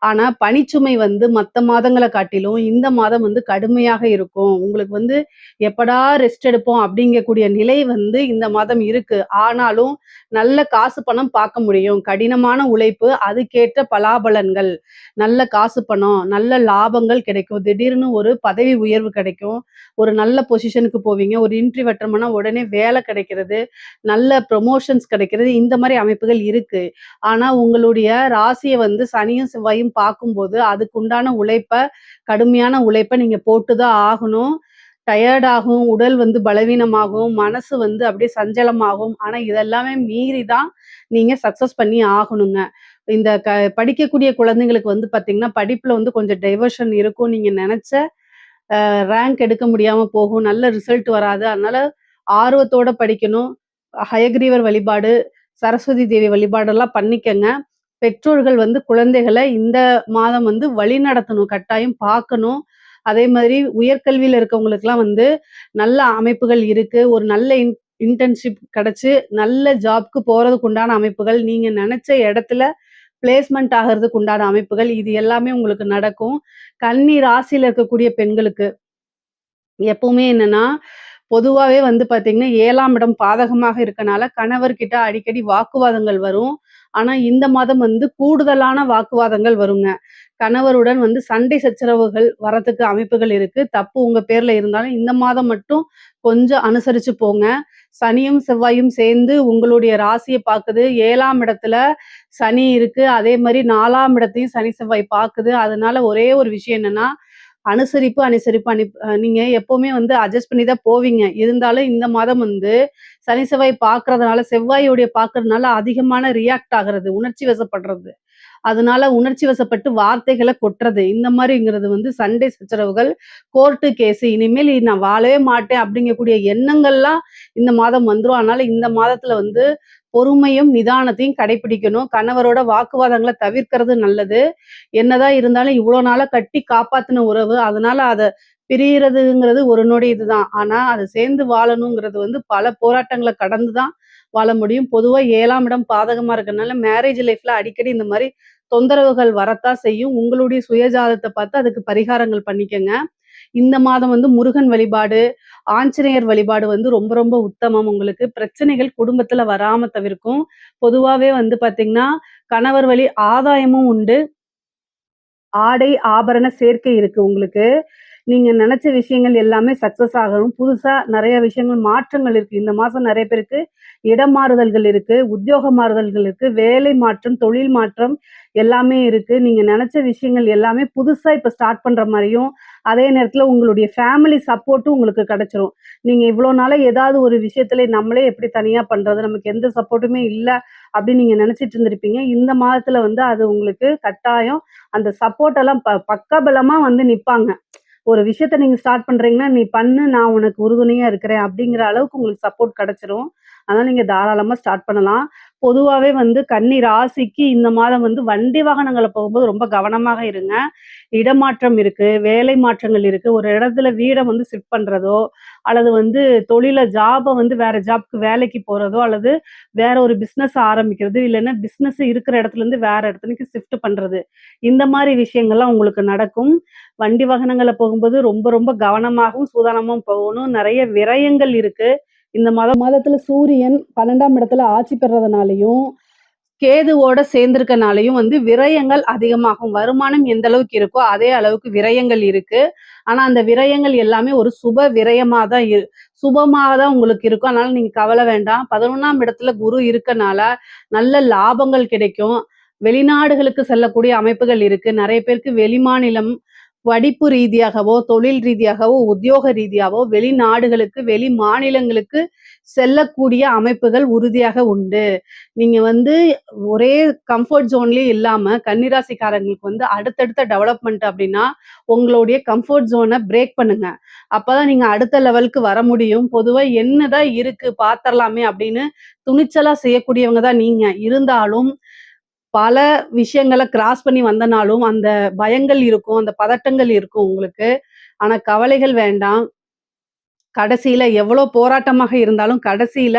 ஆனா, பணிச்சுமை வந்து மத்த மாதங்கள காட்டிலும் இந்த மாதம் வந்து கடுமையாக இருக்கும். உங்களுக்கு வந்து எப்படா ரெஸ்ட் எடுப்போம் அப்படிங்கக்கூடிய நிலை வந்து இந்த மாதம் இருக்கு. ஆனாலும் நல்ல காசு பணம் பார்க்க முடியும். கடினமான உழைப்பு, அதுக்கேற்ற பலாபலன்கள், நல்ல காசு பணம், நல்ல லாபங்கள் கிடைக்கும். திடீர்னு ஒரு பதவி உயர்வு கிடைக்கும். ஒரு நல்ல பொசிஷனுக்கு போவீங்க. ஒரு இன்டர்வியூ அட்டெண்ட் பண்ணா உடனே வேலை கிடைக்கிறது. நல்ல ப்ரமோஷன்ஸ் கிடைக்கிறது. இந்த மாரி அமைப்புகள் இருக்கு. ஆனா, உங்களுடைய ராசிய வந்து சனியும், செவ்வாயும் பார்க்கும்போது, அதுக்குண்டான உழைப்ப, கடுமையான உழைப்ப நீங்க போட்டு தான் ஆகணும். டயர்ட் ஆகும், உடல் வந்து பலவீனமாகும், மனசு வந்து அப்படியே சஞ்சலமாகும். ஆனா, இதெல்லாமே மீறி தான் நீங்க சக்சஸ் பண்ணி ஆகணுங்க. இந்த படிக்கக்கூடிய குழந்தைங்களுக்கு வந்து பார்த்தீங்கன்னா, படிப்புல வந்து கொஞ்சம் டைவர்ஷன் இருக்கும். நீங்க நெனச்ச ரேங்க் எடுக்க முடியாம போகும். நல்ல ரிசல்ட் வராது. அதனால ஆர்வத்தோட படிக்கணும். ஹயக்ரீவர் வழிபாடு, சரஸ்வதி தேவி வழிபாடெல்லாம் பண்ணிக்கங்க. பெற்றோர்கள் வந்து குழந்தைகள இந்த மாதம் வந்து வழிநடத்தணும். கட்டாயம் பார்க்கணும். அதே மாதிரி உயர்கல்வியில இருக்கவங்களுக்கெல்லாம் வந்து நல்ல அமைப்புகள் இருக்கு. ஒரு நல்ல இன்டர்ன்ஷிப் கிடைச்சு, நல்ல ஜாப்க்கு போறதுக்கு உண்டான அமைப்புகள், நீங்க நெனச்ச இடத்துல பிளேஸ்மெண்ட் ஆகறதுக்கு உண்டான அமைப்புகள், இது எல்லாமே உங்களுக்கு நடக்கும். கன்னி ராசியில இருக்கக்கூடிய பெண்களுக்கு எப்பவுமே என்னன்னா, பொதுவாவே வந்து பார்த்தீங்கன்னா, 7ஆம் இடம் பாதகமாக இருக்கனால, கணவர்கிட்ட அடிக்கடி வாக்குவாதங்கள் வரும். ஆனா, இந்த மாதம் வந்து கூடுதலான வாக்குவாதங்கள் வருங்க. கணவருடன் வந்து சண்டை சச்சரவுகள் வரதுக்கு அமைப்புகள் இருக்கு. தப்பு உங்க பேர்ல இருந்தாலும், இந்த மாதம் மட்டும் கொஞ்சம் அனுசரிச்சு போங்க. சனியும், செவ்வாயும் சேர்ந்து உங்களுடைய ராசிய பாக்குது. 7ஆம் இடத்துல சனி இருக்கு. அதே மாரி 4ஆம் இடத்தையும் சனி, செவ்வாய் பாக்குது. அதனால ஒரே ஒரு விஷயம் என்னன்னா, அனுசரிப்பு, அனுசரிப்பு நீங்க எப்பவுமே வந்து அட்ஜஸ்ட் பண்ணி தான் போவீங்க. இருந்தாலும் இந்த மாதம் வந்து சனி, செவ்வாய் பார்க்கறதுனால செவ்வாயுடைய பார்க்கறதுனால அதிகமான ரியாக்ட் ஆகுறது, உணர்ச்சி வசப்படுறது. அதனால உணர்ச்சி வசப்பட்டு வார்த்தைகள கொட்டுறது. இந்த மாரிங்கிறது வந்து சண்டை சச்சரவுகள், கோர்ட்டு கேஸ் இனிமேல் நான் வாழவே மாட்டேன் அப்படிங்கக்கூடிய எண்ணங்கள்லாம் இந்த மாதம் வந்துரும். அதனால இந்த மாதத்துல வந்து பொறுமையும், நிதானத்தையும் கடைப்பிடிக்கணும். கணவரோட வாக்குவாதங்கள தவிர்க்கிறது நல்லது. என்னதான் இருந்தாலும் இவ்வளோ நாளா கட்டி காப்பாத்துன உறவு. அதனால அத பிரியறதுங்கிறது ஒரு நொடி இதுதான். ஆனா, அத சேர்ந்து வாழணுங்கிறது வந்து பல போராட்டங்கள கடந்து தான் வாழ முடியும். பொதுவா 7ஆம் இடம் பாதகமா இருக்கனால, மேரேஜ் லைஃப்ல அடிக்கடி இந்த மாரி தொந்தரவுகள் வரத்தான் செய்யும். உங்களுடைய சுயஜாதத்த பார்த்து அதுக்கு பரிகாரங்கள் பண்ணிக்கங்க. இந்த மாதம் வந்து முருகன் வழிபாடு, ஆஞ்சநேயர் வழிபாடு வந்து ரொம்ப ரொம்ப உத்தமம் உங்களுக்கு. பிரச்சனைகள் குடும்பத்துல வராம தவிர்க்கும். பொதுவாவே வந்து பார்த்தீங்கன்னா, கணவர் வழி ஆதாயமும் உண்டு. ஆடை, ஆபரண சேர்க்கை இருக்கு உங்களுக்கு. நீங்க நெனச்ச விஷயங்கள் எல்லாமே சக்சஸ் ஆகணும். புதுசா நெறைய விஷயங்கள் மாற்றங்கள் இருக்கு. இந்த மாசம் நெறைய பேருக்கு இடம் மாறுதல்கள் இருக்கு. உத்தியோக மாறுதல்கள் இருக்கு. வேலை மாற்றம், தொழில் மாற்றம் எல்லாமே இருக்கு. நீங்க நெனச்ச விஷயங்கள் எல்லாமே புதுசா இப்ப ஸ்டார்ட் பண்ற மாரியும், அதே நேரத்துல உங்களுடைய ஃபேமிலி சப்போர்ட்டும் உங்களுக்கு கிடைச்சிரும். நீங்க இவ்ளோ நாளா ஏதாவது ஒரு விஷயத்துல நம்மளே எப்படி தனியா பண்றது? நமக்கு எந்த சப்போர்ட்டுமே இல்ல அப்படின்னு நீங்க நெனச்சிட்டு இருந்திருப்பீங்க. இந்த மாதத்துல வந்து அது உங்களுக்கு கட்டாயம் அந்த சப்போர்ட் எல்லாம் பக்கபலமா வந்து நிப்பாங்க. ஒரு விஷயத்த நீங்க ஸ்டார்ட் பண்றீங்கன்னா, "நீ பண்ணு, நான் உனக்கு உறுதுணையா இருக்கிறேன்." அப்படிங்கிற அளவுக்கு உங்களுக்கு சப்போர்ட் கிடைச்சிரும். அதனால நீங்க தாராளமா ஸ்டார்ட் பண்ணலாம். பொதுவாவே வந்து கன்னி ராசிக்கு இந்த மாதம் வந்து வண்டி வாகனங்கள்ல போகும்போது ரொம்ப கவனமாக இருங்க. இடமாற்றம் இருக்கு, வேலை மாற்றங்கள் இருக்கு. ஒரு இடத்துல வீட வந்து ஷிஃப்ட் பண்றதோ, அல்லது வந்து ஜாப வந்து வேற ஜாப்க்கு வேலைக்கு போறதோ, அல்லது வேற ஒரு பிசினஸ் ஆரம்பிக்கிறது, இல்லன்னா பிசினஸ் இருக்கிற இடத்துலருந்து வேற இடத்துக்கு ஷிஃப்ட் பண்றது. இந்த மாரி விஷயங்கள்லாம் உங்களுக்கு நடக்கும். வண்டி வாகனங்கள்ல போகும்போது ரொம்ப ரொம்ப கவனமாகவும், சூதானமாவும் போகணும். நெறைய விரயங்கள் இருக்கு. இந்த மாதத்துல சூரியன் 12ஆம் இடத்துல ஆட்சி பெறதுனாலயும், கேதுவோட சேர்ந்திருக்கனாலயும் வந்து விரயங்கள் அதிகமாகும். வருமானம் எந்த அளவுக்கு இருக்கோ, அதே அளவுக்கு விரயங்கள் இருக்கு. ஆனா, அந்த விரயங்கள் எல்லாமே ஒரு சுப விரயமா தான் சுபமா தான் உங்களுக்கு இருக்கும். அதனால நீங்க கவலை வேண்டாம். 11ஆம் இடத்துல குரு இருக்கனால, நல்ல லாபங்கள் கிடைக்கும். வெளிநாடுகளுக்கு செல்லக்கூடிய அமைப்புகள் இருக்கு. நெறைய பேருக்கு வெளிமாநிலம் படிப்பு ரீதியாகவோ, தொழில் ரீதியாகவோ, உத்தியோக ரீதியாவோ வெளிநாடுகளுக்கு, வெளி மாநிலங்களுக்கு செல்லக்கூடிய அமைப்புகள் உறுதியாக உண்டு. நீங்க வந்து ஒரே கம்ஃபோர்ட் ஜோன்லயே இல்லாம கன்னிராசிக்காரங்களுக்கு வந்து அடுத்தடுத்த டெவலப்மெண்ட் அப்படின்னா, உங்களுடைய கம்ஃபோர்ட் ஜோன பிரேக் பண்ணுங்க. அப்பதான் நீங்க அடுத்த லெவலுக்கு வர முடியும். பொதுவா என்னதான் இருக்கு பாத்தரலாமே அப்படின்னு துணிச்சலா செய்யக்கூடியவங்க தான் நீங்க. இருந்தாலும் பல விஷயங்கள கிராஸ் பண்ணி வந்தனாலும், அந்த பயங்கள் இருக்கும், அந்த பதட்டங்கள் இருக்கும் உங்களுக்கு. ஆனா கவலைகள் வேண்டாம். கடைசியில எவ்வளோ போராட்டமாக இருந்தாலும், கடைசியில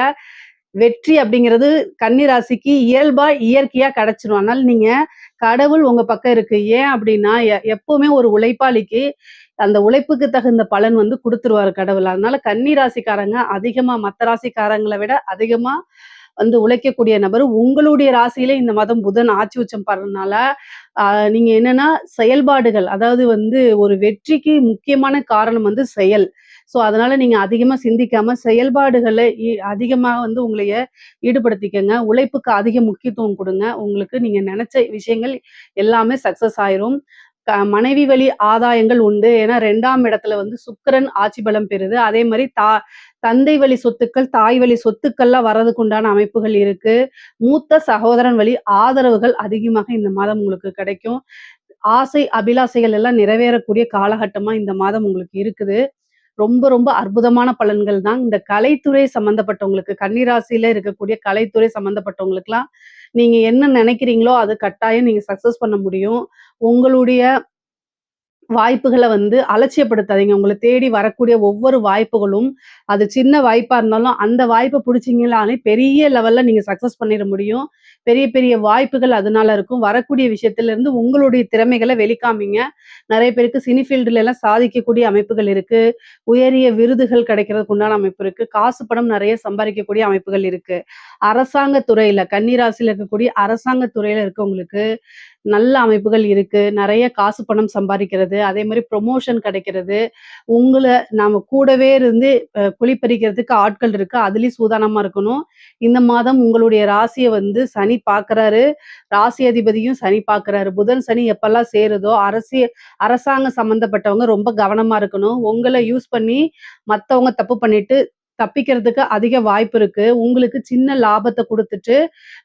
வெற்றி அப்படிங்கிறது கன்னி ராசிக்கு இயல்பா, இயற்கையா கிடைச்சிரும். அதனால நீங்க கடவுள் உங்க பக்கம் இருக்கு. ஏன் அப்படின்னா, எப்பவுமே ஒரு உழைப்பாளிக்கு அந்த உழைப்புக்கு தகுந்த பலன் வந்து குடுத்துருவாரு கடவுள். அதனால கன்னி ராசிக்காரங்க அதிகமா மத்த ராசிக்காரங்கள விட அதிகமா வந்து உழைக்கக்கூடிய நபர். உங்களுடைய ராசியிலே இந்த மாதம் புதன் ஆட்சி உச்சம் பெறனால, அ நீங்க என்னன்னா செயல்பாடுகள், அதாவது வந்து ஒரு வெற்றிக்கு முக்கியமான காரணம் வந்து செயல். ஸோ, அதனால நீங்க அதிகமா சிந்திக்காம செயல்பாடுகள்ல அதிகமா வந்து உங்களைய ஈடுபடுத்திக்கங்க. உழைப்புக்கு அதிக முக்கியத்துவம் குடுங்க. உங்களுக்கு நீங்க நெனச்ச விஷயங்கள் எல்லாமே சக்சஸ் ஆயிரும். மனைவி வழி ஆதாயங்கள் உண்டு. ஏன்னா 2ஆம் இடத்துல வந்து சுக்கிரன் ஆட்சி பலம் பெறுது. அதே மாரி தந்தை வழி சொத்துக்கள், தாய் வழி சொத்துக்கள்லாம் வர்றதுக்கு உண்டான அமைப்புகள் இருக்கு. மூத்த சகோதரன் வழி ஆதரவுகள் அதிகமாக இந்த மாதம் உங்களுக்கு கிடைக்கும். ஆசை, அபிலாசைகள் எல்லாம் நிறைவேறக்கூடிய காலகட்டமா இந்த மாதம் உங்களுக்கு இருக்குது. ரொம்ப, ரொம்ப அற்புதமான பலன்கள் தான். இந்த கலைத்துறை சம்மந்தப்பட்டவங்களுக்கு, கன்னி ராசியில இருக்கக்கூடிய கலைத்துறை சம்மந்தப்பட்டவங்களுக்குலாம், நீங்க என்ன நெனைக்கிறீங்களோ, அது கட்டாயம் நீங்க சக்சஸ் பண்ண முடியும். உங்களுடைய வாய்ப்புகள வந்து அலட்சியப்படுத்தாதீங்க. உங்கள தேடி வரக்கூடிய ஒவ்வொரு வாய்ப்புகளும், அது சின்ன வாய்ப்பா இருந்தாலும், அந்த வாய்ப்ப புடிச்சீங்கனாலே பெரிய லெவல்ல நீங்க சக்சஸ் பண்ணிற முடியும். பெரிய பெரிய வாய்ப்புகள் அதனால இருக்கும். வரக்கூடிய விஷயத்திலருந்து உங்களுடைய திறமைகள வெளிக்காமிங்க. நெறைய பேருக்கு சினி ஃபீல்டுலலாம் சாதிக்கக்கூடிய அமைப்புகள் இருக்கு. உயரிய விருதுகள் கிடைக்கிறதுக்கு உண்டான அமைப்பு இருக்கு. காசு பணம் நெறைய சம்பாரிக்கக்கூடிய அமைப்புகள் இருக்கு. அரசாங்க துறையில, கன்னி ராசியில இருக்கக்கூடிய அரசாங்க துறையில இருக்கவங்களுக்கு நல்ல அமைப்புகள் இருக்கு. நெறைய காசு பணம் சம்பாரிக்கிறது, அதே மாரி ப்ரமோஷன் கிடைக்கிறது. உங்கள நாம கூடவே இருந்து குழிப்பறிக்கிறதுக்கு ஆட்கள் இருக்கு. அதுலயும் சூதானமா இருக்கணும். இந்த மாதம் உங்களுடைய ராசிய வந்து சனி பார்க்குறாரு. ராசி அதிபதியும் சனி பார்க்குறாரு. புதன், சனி எப்பல்லாம் சேருதோ, அரசாங்கம் சம்மந்தப்பட்டவங்க ரொம்ப கவனமா இருக்கணும். உங்கள யூஸ் பண்ணி மத்தவங்க தப்பு பண்ணிட்டு தப்பிக்கிறதுக்கு அதிக வாய்ப்பு இருக்கு. உங்களுக்கு சின்ன லாபத்த குடுத்துட்டு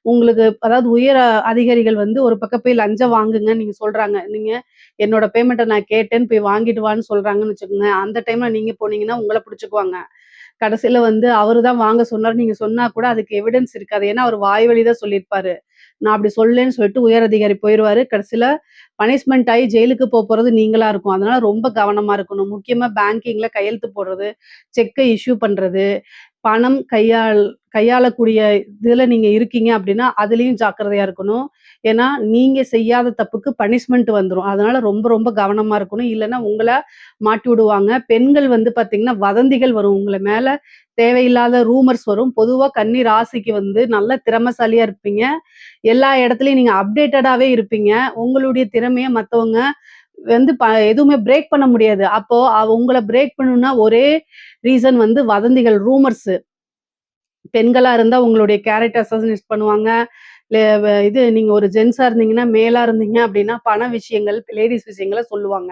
உங்களுக்கு அதாவது உயர் அதிகாரிகள் வந்து ஒரு பக்கம் போய் லஞ்சம் வாங்குங்கன்னு நீங்க சொல்றாங்க. நீங்க என்னோட பேமெண்ட்ட நான் கேட்டேன்னு போய் வாங்கிட்டு வான்னு சொல்றாங்கன்னு வச்சுக்கோங்க. அந்த டைம்ல நீங்க போனீங்கன்னா உங்கள புடிச்சுக்குவாங்க. கடைசியில வந்து அவரு தான் வாங்க சொன்னாரு. நீங்க சொன்னா கூட அதுக்கு எவிடன்ஸ் இருக்காது. ஏன்னா அவரு வாய் வழி தான் சொல்லியிருப்பாரு. நான் அப்படி சொல்லலேன்னு சொல்லிட்டு உயர் அதிகாரி போயிருவாரு. கடைசியில பனிஷ்மென்ட் ஆயி ஜெயிலுக்கு போறது நீங்களா இருக்கும். அதனால ரொம்ப கவனமா இருக்கணும். முக்கியமா பேங்கிங்ல கையெழுத்து போடுறது, செக்க இஷ்யூ பண்றது, பணம் கையாளக்கூடிய இதுல நீங்க இருக்கீங்க அப்படின்னா, அதுலயும் ஜாக்கிரதையா இருக்கணும். ஏன்னா, நீங்க செய்யாத தப்புக்கு பனிஷ்மென்ட் வந்துரும். அதனால ரொம்ப ரொம்ப கவனமா இருக்கணும். இல்லன்னா உங்கள மாட்டி விடுவாங்க. பெண்கள் வந்து பார்த்தீங்கன்னா, வதந்திகள் வரும். உங்கள மேல தேவையில்லாத ரூமர்ஸ் வரும். பொதுவா கன்னி ராசிக்கு வந்து நல்ல திறமைசாலியா இருப்பீங்க. எல்லா இடத்துலயும் நீங்க அப்டேட்டடாவே இருப்பீங்க. உங்களுடைய திறமைய மத்தவங்க வந்து எதுவுமே பிரேக் பண்ண முடியாது. அப்போ உங்கள பிரேக் பண்ணணும்னா ஒரே ரீசன் வந்து வதந்திகள், ரூமர்ஸ். பெண்களா இருந்தா உங்களுடைய கேரக்டர் அசாசினேட் பண்ணுவாங்க. இல்ல இது நீங்க ஒரு ஜென்ஸா இருந்தீங்கன்னா, மேலா இருந்தீங்க அப்டின்னா, பண விஷயங்கள், லேடீஸ் விஷயங்கள சொல்லுவாங்க.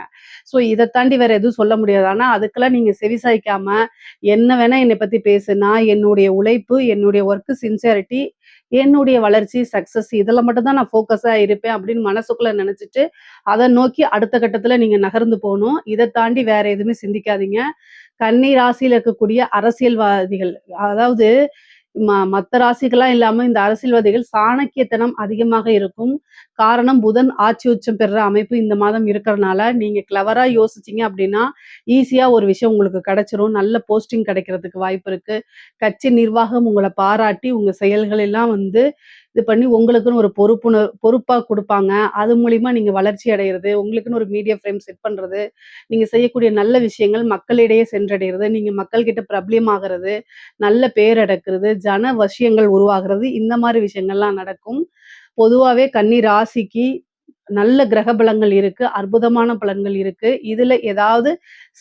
ஸோ இத தாண்டி வேற எதுவும் சொல்ல முடியாது. ஆனா, அதுக்கெல்லாம் நீங்க செவிசாய்க்காம, என்ன வேணா என்னை பத்தி பேசு. நான் என்னுடைய உழைப்பு, என்னுடைய ஒர்க் சின்சியாரிட்டி, என்னுடைய வளர்ச்சி, சக்சஸ் இதுல மட்டும் தான் நான் ஃபோக்கஸா இருப்பேன் அப்டின்னு மனசுக்குள்ள நெனச்சுட்டு, அத நோக்கி அடுத்த கட்டத்துல நீங்க நகர்ந்து போணும். இத தாண்டி வேற எதுவுமே சிந்திக்காதீங்க. கன்னி ராசியில இருக்கக்கூடிய அரசியல்வாதிகள், அதாவது மத்த ராசிகள்லாம் இல்லாம இந்த அரசியல்வாதிகள் சாணக்கியத்தனம் அதிகமாக இருக்கும். காரணம் புதன் ஆட்சி உச்சம் பெறுற அமைப்பு இந்த மாதம் இருக்கிறனால, நீங்க கிளவரா யோசிச்சீங்க அப்டின்னா, ஈஸியா ஒரு விஷயம் உங்களுக்கு கிடைச்சிரும். நல்ல போஸ்டிங் கிடைக்கிறதுக்கு வாய்ப்பு இருக்கு. கட்சி நிர்வாகம் உங்கள பாராட்டி, உங்க செயல்கள் எல்லாம் வந்து இது பண்ணி உங்களுக்குன்னு ஒரு பொறுப்பா குடுப்பாங்க. அது மூலியமா நீங்க வளர்ச்சி அடையறது, உங்களுக்குன்னு ஒரு மீடியா ஃப்ரேம் செட் பண்றது, நீங்க செய்யக்கூடிய நல்ல விஷயங்கள் மக்களிடையே சென்றடையறது, நீங்க மக்கள் கிட்ட பிரபல்யமாகறது, நல்ல பேர் எடுக்கிறது, ஜன வசியங்கள் உருவாகுறது, இந்த மாரி விஷயங்கள்லாம் நடக்கும். பொதுவாவே கன்னி ராசிக்கு நல்ல கிரக பலங்கள் இருக்கு. அற்புதமான பலன்கள் இருக்கு. இதுல ஏதாவது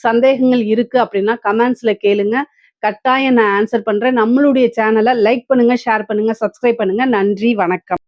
சந்தேகங்கள் இருக்கு அப்படின்னா கமெண்ட்ஸ்ல கேளுங்க. கட்டாயம் நான் ஆன்சர் பண்றேன். நம்மளுடைய சேனலை லைக் பண்ணுங்க, ஷேர் பண்ணுங்க, சப்ஸ்கிரைப் பண்ணுங்க. நன்றி, வணக்கம்.